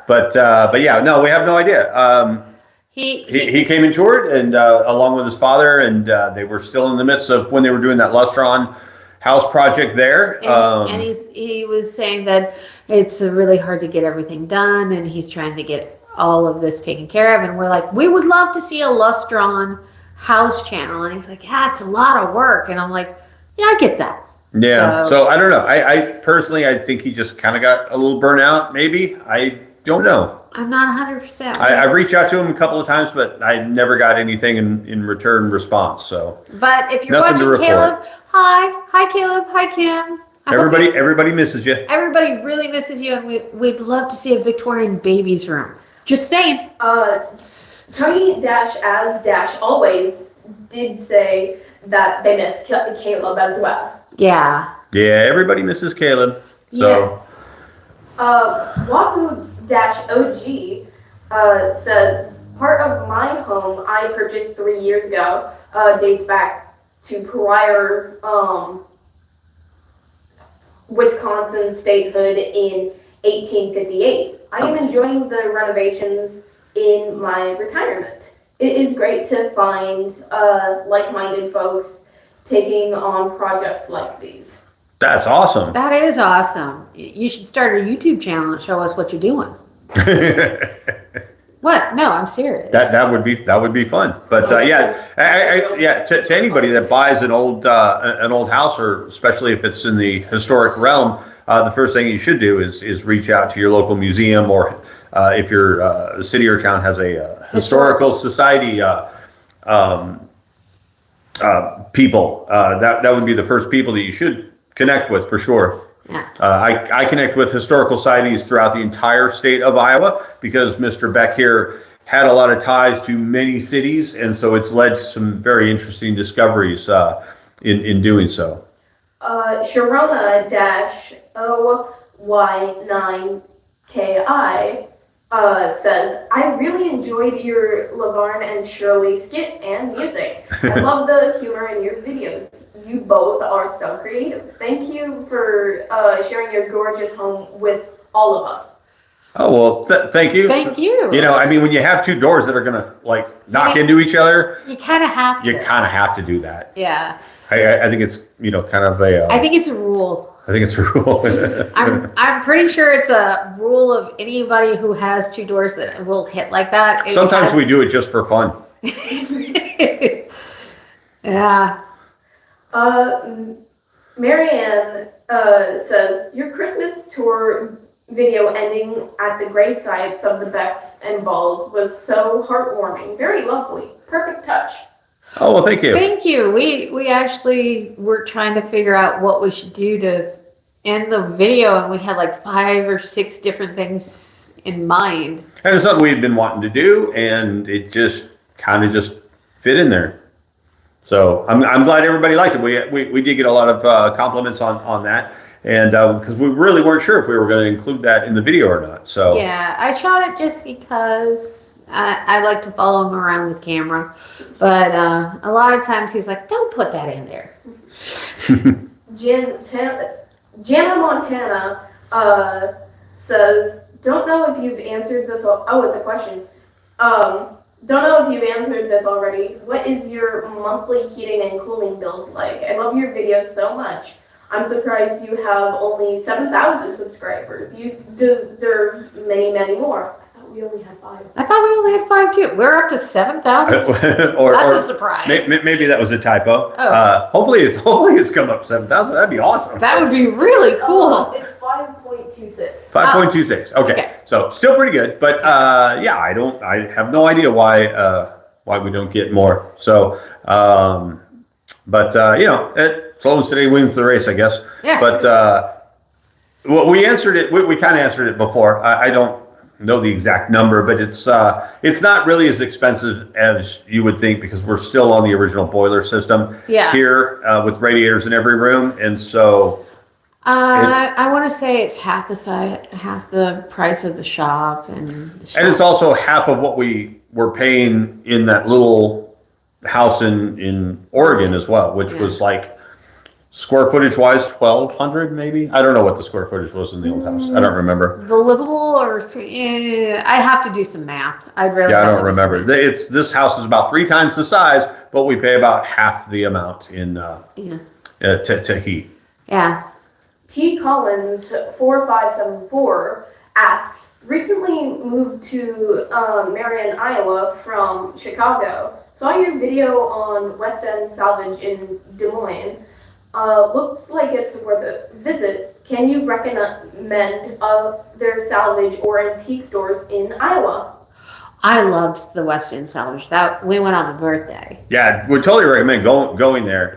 But yeah, no, we have no idea. He came and toured, and along with his father, and they were still in the midst of when they were doing that Lustron house project there. And he was saying that it's really hard to get everything done, and he's trying to get all of this taken care of. And we're like, we would love to see a Lustron house channel. And he's like, yeah, it's a lot of work. And I'm like, yeah, I get that. Yeah. So I don't know. I personally, I think he just kind of got a little burnout. Maybe. I don't know. I'm not 100%. I've reached out to him a couple of times, but I never got anything in return response. So. But if you're Nothing watching Caleb, hi Caleb, hi Kim. Everybody misses you. Everybody really misses you, and we'd love to see a Victorian baby's room. Just saying. Tony-as-always did say that they miss Caleb as well. Yeah. Yeah, everybody misses Caleb. So. Waku-OG says, part of my home I purchased 3 years ago dates back to prior Wisconsin statehood in 1858. I am enjoying the renovations in my retirement. It is great to find like-minded folks taking on projects like these. That's awesome. That is awesome. You should start a YouTube channel and show us what you're doing. What? No, I'm serious. That would be fun. But to anybody that buys an old house, or especially if it's in the historic realm, the first thing you should do is reach out to your local museum, or if your city or town has a historical society people, that would be the first people that you should connect with for sure. Yeah. I connect with historical societies throughout the entire state of Iowa because Mr. Beck here had a lot of ties to many cities, and so it's led to some very interesting discoveries in doing so. Sharona-OY9KI says, I really enjoyed your Laverne and Shirley skit and music. I love the humor in your videos. You both are so creative. Thank you for sharing your gorgeous home with all of us. Oh, well, thank you. Thank you. You know, I mean, when you have two doors that are going to knock into each other, you kind of have to. You kind of have to do that. Yeah. I think it's, kind of a... I think it's a rule. I think it's a rule. I'm pretty sure it's a rule of anybody who has two doors that will hit like that. Sometimes we do it just for fun. Yeah. Marianne says, your Christmas tour video ending at the grave sites of the Becks and Balls was so heartwarming. Very lovely. Perfect touch. Oh, well, thank you. Thank you. We actually were trying to figure out what we should do to end the video, and we had like 5 or 6 different things in mind. And it's something we had been wanting to do, and it just kind of just fit in there. So I'm glad everybody liked it. We did get a lot of compliments on that, and because we really weren't sure if we were going to include that in the video or not. So yeah, I shot it just because I like to follow him around with camera, but a lot of times he's like, "Don't put that in there." Jana Montana says, "Don't know if you've answered this." Oh, it's a question. Don't know if you answered this already. What is your monthly heating and cooling bills like? I love your videos so much. I'm surprised you have only 7,000 subscribers. You deserve many, many more. I thought we only had 5. I thought we only had 5 too. We're up to 7,000. That's a surprise. Maybe that was a typo. Oh. Hopefully it's come up 7,000. That'd be awesome. That would be really cool. It's 5.26. 5.26. Okay. So still pretty good, but I have no idea why we don't get more. So, slow and steady wins the race, I guess. Yeah. But we answered it. We kind of answered it before. I don't know the exact number, but it's not really as expensive as you would think because we're still on the original boiler system here with radiators in every room, and so. I want to say it's half the price of the shop, and it's also half of what we were paying in that little house in Oregon as well, which was like square footage wise 1,200 maybe. I don't know what the square footage was in the old house. I don't remember. The livable I have to do some math. I'd really. Yeah, I don't remember. This house is about 3 times the size, but we pay about half the amount in to heat. Yeah. T. Collins 4574 asks, recently moved to Marion, Iowa from Chicago. Saw your video on West End Salvage in Des Moines. Looks like it's worth a visit. Can you recommend their salvage or antique stores in Iowa? I loved the West End Salvage. We went on my birthday. Yeah, would totally recommend going there.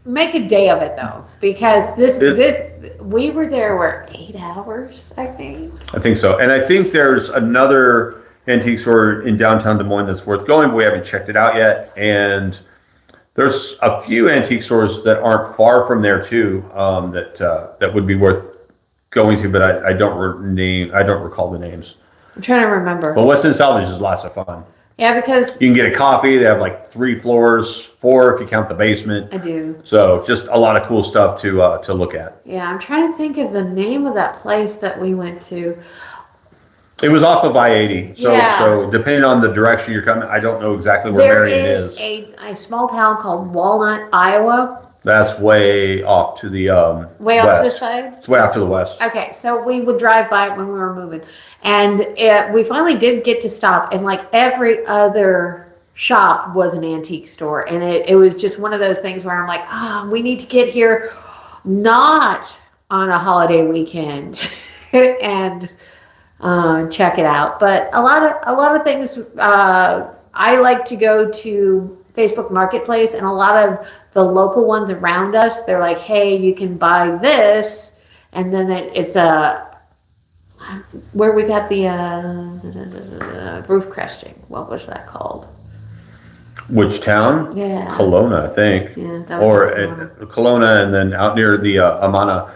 Make a day of it though, because we were there 8 hours, I think. I think so, and I think there's another antique store in downtown Des Moines that's worth going, but we haven't checked it out yet. And there's a few antique stores that aren't far from there too, that would be worth going to, but I don't recall the names. I'm trying to remember. But West End Salvage is lots of fun. Yeah, because You can get a coffee. They have like 3 floors, 4 if you count the basement. I do. So just a lot of cool stuff to look at. Yeah, I'm trying to think of the name of that place that we went to. It was off of I-80. So Yeah. so depending on the direction you're coming, I don't know exactly where There Marion is is. a small town called Walnut, Iowa, That's way off to the way west. off to the side. It's way off to the west. Okay, so we would drive by it when we were moving, and we finally did get to stop, and like every other shop was an antique store, and it was just one of those things where I'm like, we need to get here, not on a holiday weekend, and check it out. But a lot of things. I like to go to Facebook Marketplace, and a lot of the local ones around us, they're like, hey, you can buy this, and then it's where we got the roof cresting. What was that called? Which town? Yeah. Kelowna, I think. Yeah, that was Or Kelowna. Kelowna, and then out near the Amana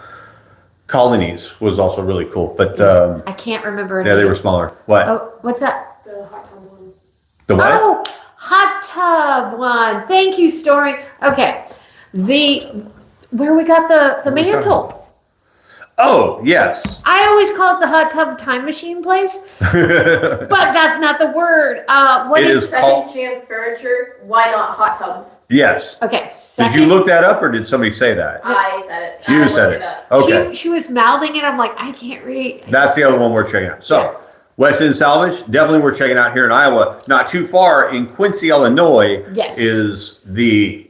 colonies was also really cool. But I can't remember. yeah, they were smaller. What? Oh, what's that? The hot tub one. The what? Oh, hot tub one. Thank you, Story. Okay, where we got the What are we talking mantle. Oh, yes. I always call it the hot tub time machine place, but that's not the word. What It is? is called- Second chance furniture. Why not hot tubs? Yes. Okay, Did second. you look that up, or did somebody say that? I said it. You I said looked it. up. Okay. She was mouthing it. I'm like, I can't read. That's the other one we're checking out. So, West End Salvage, definitely we're checking out here in Iowa. Not too far in Quincy, Illinois, Yes. is the,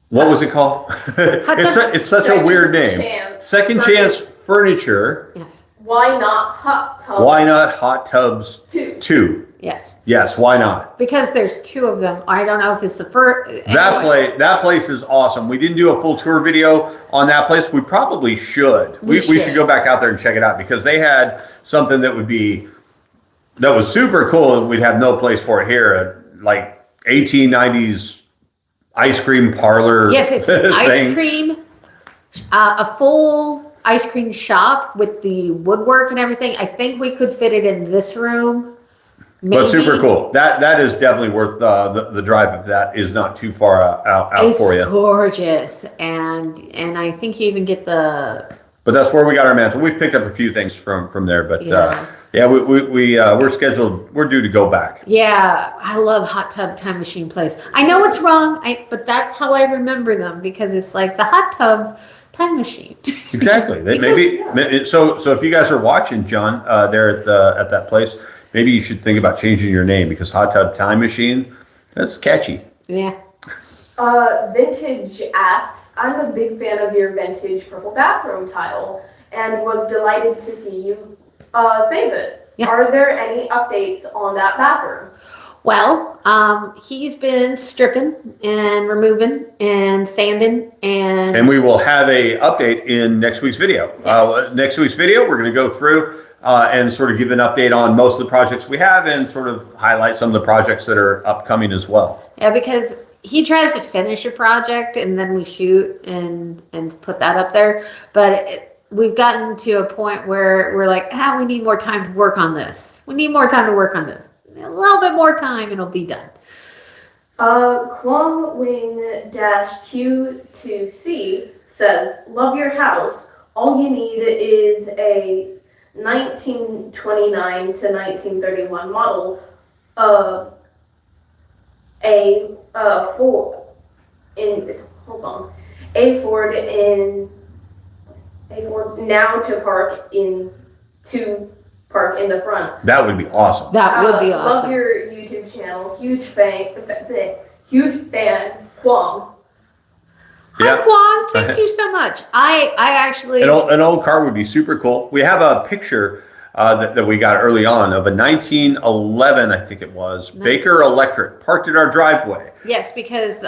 what was it called? It's such a Second weird name. Chance Second Chance Furniture. Yes. Why not hot tubs? Why not Hot Tubs Two. 2? Yes. Yes, why not? Because there's 2 of them. I don't know if it's the first. That place is awesome. We didn't do a full tour video on that place. We probably should. We should should. go back out there and check it out, because they had something that was super cool, and we'd have no place for it here. Like 1890s ice cream parlor. Yes, it's ice thing. cream, a full ice cream shop with the woodwork and everything. I think we could fit it in this room. Maybe. But super cool. That is definitely worth the drive if that is not too far out It's for you. gorgeous, and I think you even get the But that's where we got our mantle. We've picked up a few things from there, but Yeah. we're scheduled. We're due to go back. Yeah, I love hot tub time machine place. I know it's wrong, but that's how I remember them, because it's like the hot tub time machine. Exactly. So if you guys are watching, John, there at that place, maybe you should think about changing your name, because Hot Tub Time Machine, that's catchy. Yeah. Vintage asks, I'm a big fan of your vintage purple bathroom tile and was delighted to see you save it. Yeah. Are there any updates on that bathroom? Well, he's been stripping and removing and sanding And we will have a update in next week's video. Yes. Next week's video, we're going to go through and sort of give an update on most of the projects we have, and sort of highlight some of the projects that are upcoming as well. Yeah, because he tries to finish a project and then we shoot and put that up there. But we've gotten to a point where we're like, we need more time to work on this. We need more time to work on this. A little bit more time and it'll be done. Kwong Wing-Q2C says, love your house. All you need is a 1929 to 1931 model a Ford now to park in the front. That would be awesome. That would be Love awesome. your YouTube channel. Huge fan, Kwong. Hi, Kwong. Thank you so much. I actually... An old car would be super cool. We have a picture that we got early on of a 1911, I think it was, Baker Electric, parked in our driveway. Yes, because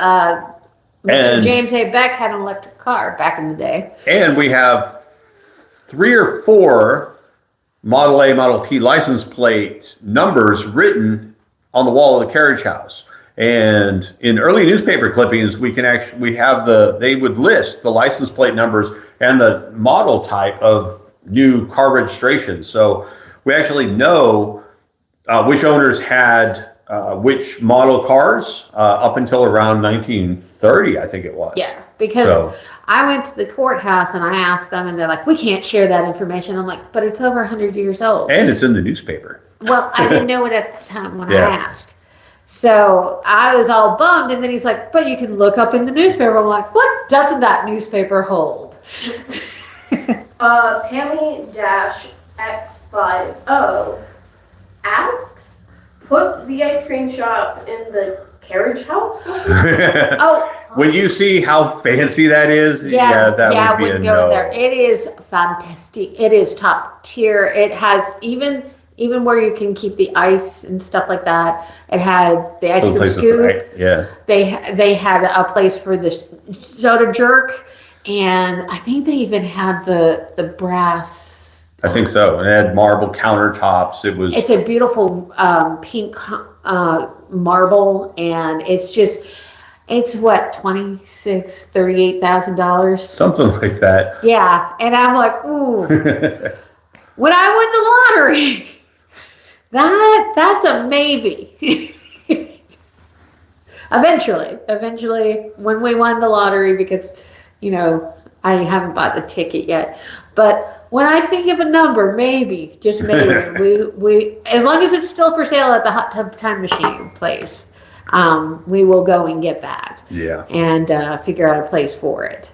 Mr. James A. Beck had an electric car back in the day. And we have 3 or 4 Model A, Model T license plate numbers written on the wall of the carriage house. And in early newspaper clippings, we have they would list the license plate numbers and the model type of new car registration. So we actually know which owners had which model cars up until around 1930, I think it was. Yeah, because I went to the courthouse and I asked them, and they're like, "We can't share that information." I'm like, "But it's over 100 years old." And it's in the newspaper. Well, I didn't know it at the time when I asked. So I was all bummed, and then he's like, "But you can look up in the newspaper." I'm like, "What doesn't that newspaper hold?" Pammy-X50 asks, "Put the ice cream shop in the carriage house?" Oh, when you see how fancy that is, that would be a go no. there. It is fantastic. It is top tier. It has even where you can keep the ice and stuff like that. It had the ice cream scoop. Right. Yeah. They had a place for the soda jerk, and I think they even had the brass. I think so. And it had marble countertops. It's a beautiful pink marble, and it's what, $38,000. Something like that. Yeah, and I'm like, ooh. When I win the lottery, that's a maybe. Eventually, when we won the lottery, because I haven't bought the ticket yet, but when I think of a number, maybe, just maybe, we as long as it's still for sale at the Hot Tub Time Machine place, we will go and get that. Yeah. And figure out a place for it.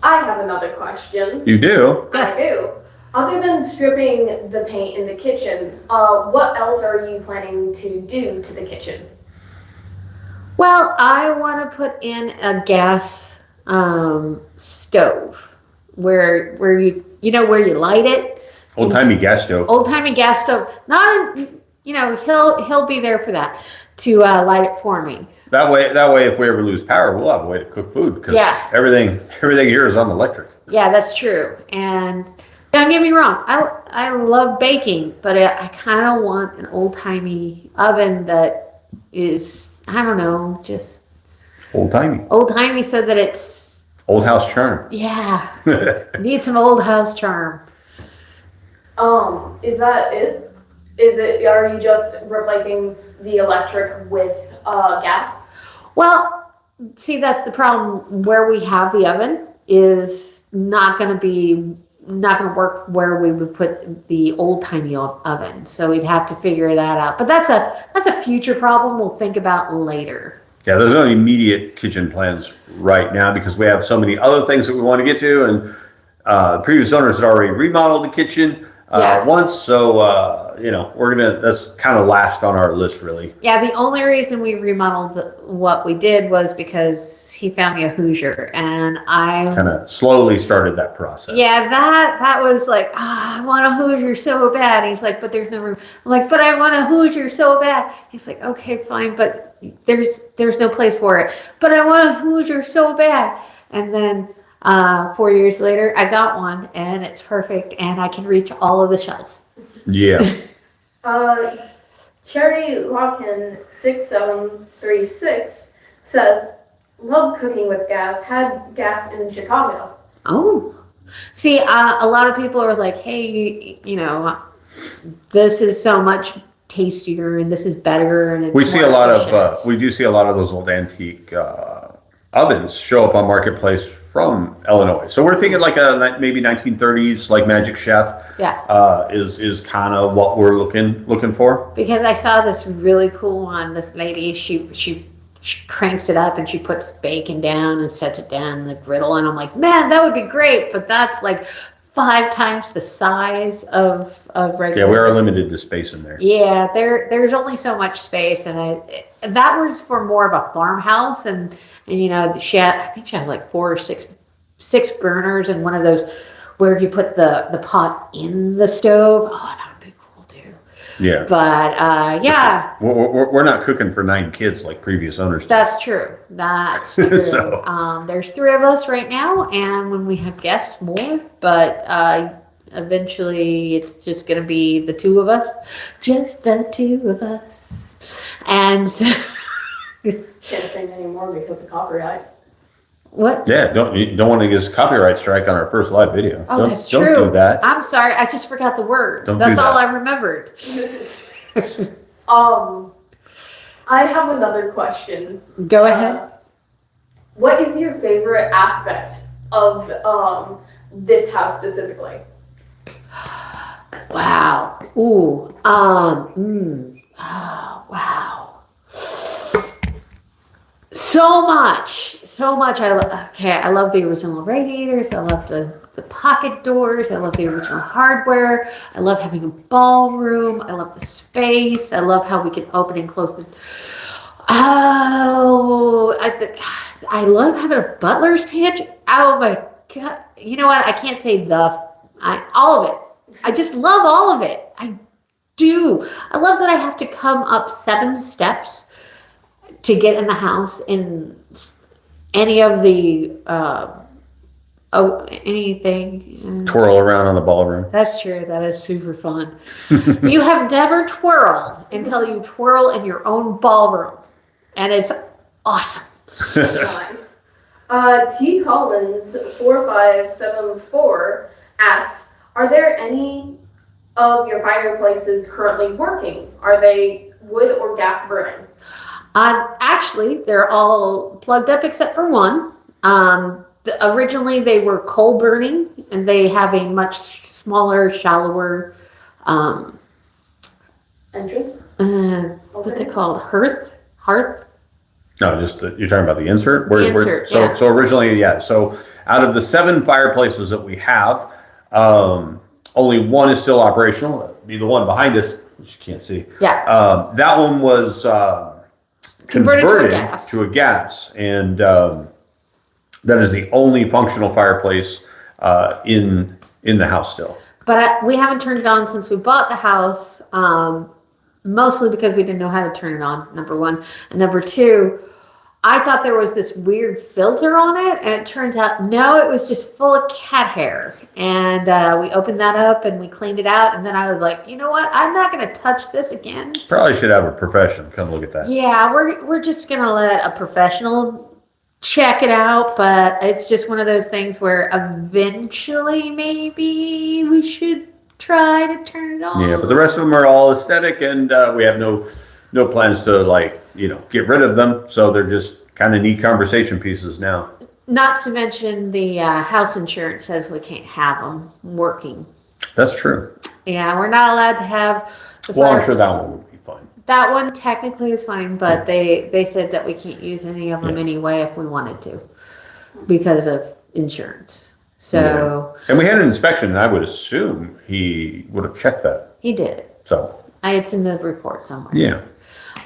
I have another question. You do? Yes. I do. Other than stripping the paint in the kitchen, what else are you planning to do to the kitchen? Well, I want to put in a gas stove where you where you light it. Old-timey gas stove. Old-timey gas stove. He'll be there for that to light it for me. That way, if we ever lose power, we'll have a way to cook food because everything here is on electric. Yeah, that's true. And don't get me wrong, I love baking, but I kind of want an old-timey oven that is, I don't know, just old-timey. Old-timey so that it's old house charm. Yeah. Need some old house charm. Is that it? Are you just replacing the electric with gas? Well, see, that's the problem. Where we have the oven is not going to work where we would put the old-timey oven. So we'd have to figure that out. But that's a future problem we'll think about later. Yeah, there's no immediate kitchen plans right now because we have so many other things that we want to get to, and previous owners had already remodeled the kitchen once, so that's kind of last on our list, really. Yeah, the only reason we remodeled what we did was because he found me a Hoosier, and I kind of slowly started that process. Yeah, that was like, I want a Hoosier so bad. He's like, but there's no room. I'm like, but I want a Hoosier so bad. He's like, okay, fine, but there's no place for it. But I want a Hoosier so bad. And then 4 years later, I got one, and it's perfect, and I can reach all of the shelves. Yeah. Cherry Lockin 6736 says, "Love cooking with gas. Had gas in Chicago." Oh, see, a lot of people are like, hey, this is so much tastier, and this is better, and it's we do see a lot of those old antique ovens show up on Marketplace from Illinois. So we're thinking like a maybe 1930s, like Magic Chef. Yeah. Is kind of what we're looking for. Because I saw this really cool one. This lady, she cranks it up and she puts bacon down and sets it down in the griddle, and I'm like, man, that would be great, but that's like 5 times the size of regular. Yeah, we are limited to space in there. Yeah, there's only so much space, and that was for more of a farmhouse, and I think she had like 4 or 6 burners, and one of those where you put the pot in the stove. Oh, that would be cool too. Yeah. But yeah. We're not cooking for 9 kids like previous owners did. That's true. There's 3 of us right now, and when we have guests, more. But eventually it's just going to be the two of us, just the two of us. And so, Can't sing anymore because of copyright. what? Yeah, you don't want to get a copyright strike on our first live video. Oh, that's don't true. do that. I'm sorry, I just forgot the words. Don't That's do all that. I remembered. I have another question. Go ahead. What is your favorite aspect of this house specifically? Wow. Ooh. Oh, wow. So much. I love the original radiators. I love the pocket doors. I love the original hardware. I love having a ballroom. I love the space. I love how we can open and close the. Oh, I love having a butler's pantry. Oh my God. You know what? I can't say all of it. I just love all of it. I do. I love that I have to come up 7 steps to get in the house in any of the anything. Twirl around on the ballroom. That's true. That is super fun. You have never twirled until you twirl in your own ballroom, and it's awesome. Nice. T. Collins 4574 asks, are there any of your fireplaces currently working? Are they wood or gas burning? Actually, they're all plugged up except for one. Originally, they were coal burning, and they have a much smaller, shallower, Entrance? what's it called? Hearth? No, just you're talking about the insert. Insert, yeah. So originally, yeah. So out of the 7 fireplaces that we have, only one is still operational. That'd be the one behind us, which you can't see. Yeah. That one was Converted to a gas, and that is the only functional fireplace in the house still. But we haven't turned it on since we bought the house, mostly because we didn't know how to turn it on, number one. And number two, I thought there was this weird filter on it, and it turns out, no, it was just full of cat hair. And we opened that up, and we cleaned it out, and then I was like, you know what? I'm not going to touch this again. Probably should have a professional come look at that. Yeah, we're just going to let a professional check it out, but it's just one of those things where eventually maybe we should try to turn it on. Yeah, but the rest of them are all aesthetic, and we have no plans to get rid of them. So they're just kind of neat conversation pieces now. Not to mention the house insurance says we can't have them working. That's true. Yeah, we're not allowed to have. I'm sure that one would be fine. That one technically is fine, but they said that we can't use any of them anyway if we wanted to, because of insurance. So. Yeah. And we had an inspection, and I would assume he would have checked that. He did. So. It's in the report somewhere. Yeah.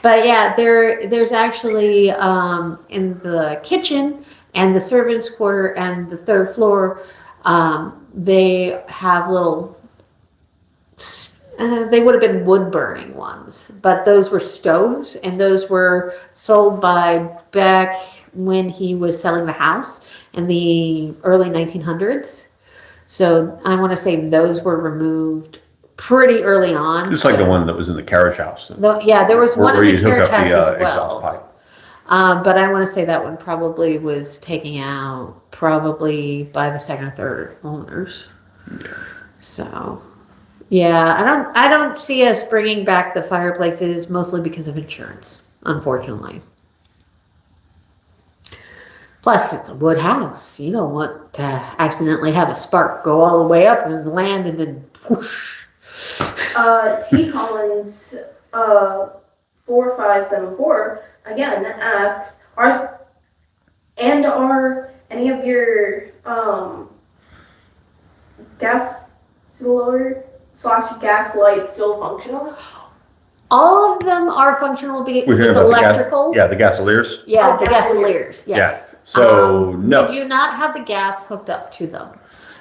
But yeah, there's actually in the kitchen and the servants' quarter and the 3rd floor, they have little. They would have been wood burning ones, but those were stoves, and those were sold by back when he was selling the house in the early 1900s. So I want to say those were removed pretty early on. Just like the one that was in the carriage house. There was one in the carriage house as well. But I want to say that one probably was taken out probably by the 2nd or 3rd owners. Yeah. So, yeah, I don't see us bringing back the fireplaces mostly because of insurance, unfortunately. Plus, it's a wood house. You don't want to accidentally have a spark go all the way up and land and then whoosh. T. Collins 4574 again asks, are any of your gas cylinder / gas lights still functional? All of them are functional with the electrical. The gasoliers. Yeah, Oh, the gasoliers. Yes. Yeah. So no, we do not have the gas hooked up to them.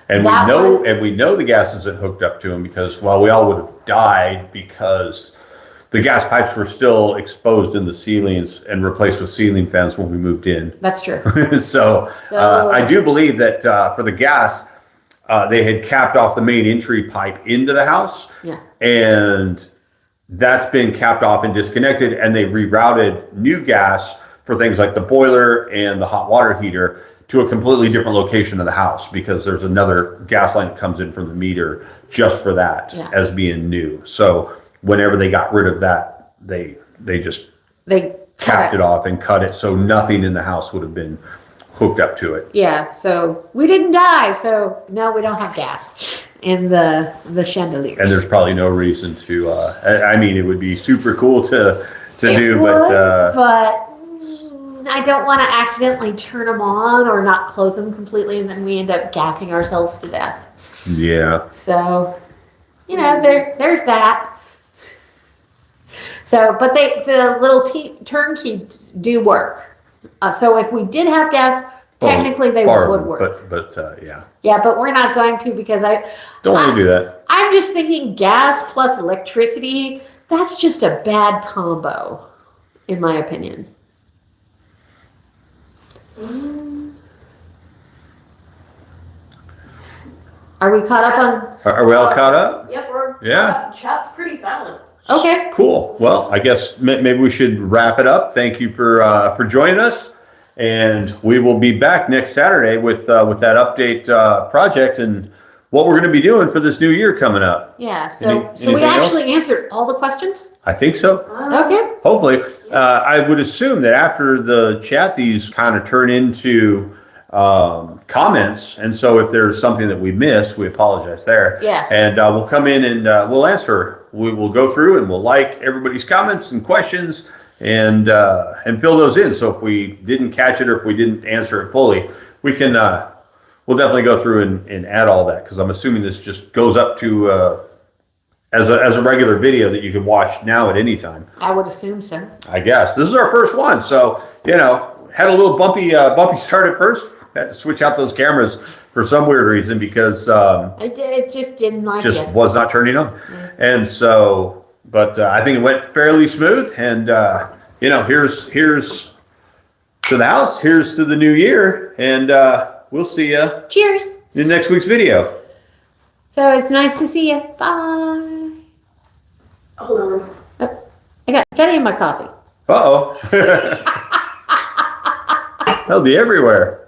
and we know the gas isn't hooked up to them because we all would have died because the gas pipes were still exposed in the ceilings and replaced with ceiling fans when we moved in. That's true. So I do believe that for the gas, they had capped off the main entry pipe into the house. Yeah. And that's been capped off and disconnected, and they rerouted new gas for things like the boiler and the hot water heater to a completely different location of the house, because there's another gas line that comes in from the meter just for that as being new. So whenever they got rid of that, they capped it off and cut it so nothing in the house would have been hooked up to it. Yeah, so we didn't die, so no, we don't have gas in the chandeliers. And there's probably no reason to, I mean, it would be super cool to do, but I don't want to accidentally turn them on or not close them completely, and then we end up gassing ourselves to death. Yeah. So, there's that. So, but the little turnkeys do work. So if we did have gas, technically they would work. But yeah. Yeah, but we're not going to, because don't want to do that. I'm just thinking gas plus electricity, that's just a bad combo, in my opinion. Are we caught up on? Are we all caught up? Yep, we're chat's pretty silent. Okay. Cool. Well, I guess maybe we should wrap it up. Thank you for joining us, and we will be back next Saturday with that update project and what we're going to be doing for this new year coming up. Yeah. So we anything actually answered all the questions. I think so. Okay. Hopefully, I would assume that after the chat, these kind of turn into comments, and so if there's something that we missed, we apologize there. Yeah. And we'll come in and we'll answer. We will go through and we'll like everybody's comments and questions and fill those in. So if we didn't catch it or if we didn't answer it fully, we can we'll definitely go through and add all that, because I'm assuming this just goes up to as a regular video that you can watch now at any time. I would assume so. I guess this is our first one, so had a little bumpy start at first. Had to switch out those cameras for some weird reason, because it just didn't like it. Was not turning on. Yeah. And so, but I think it went fairly smooth. And here's to the house. Here's to the new year. And we'll see you. Cheers. In next week's video. So it's nice to see you. Bye. Hold on. I got confetti in my coffee. Uh-oh. That'll be everywhere.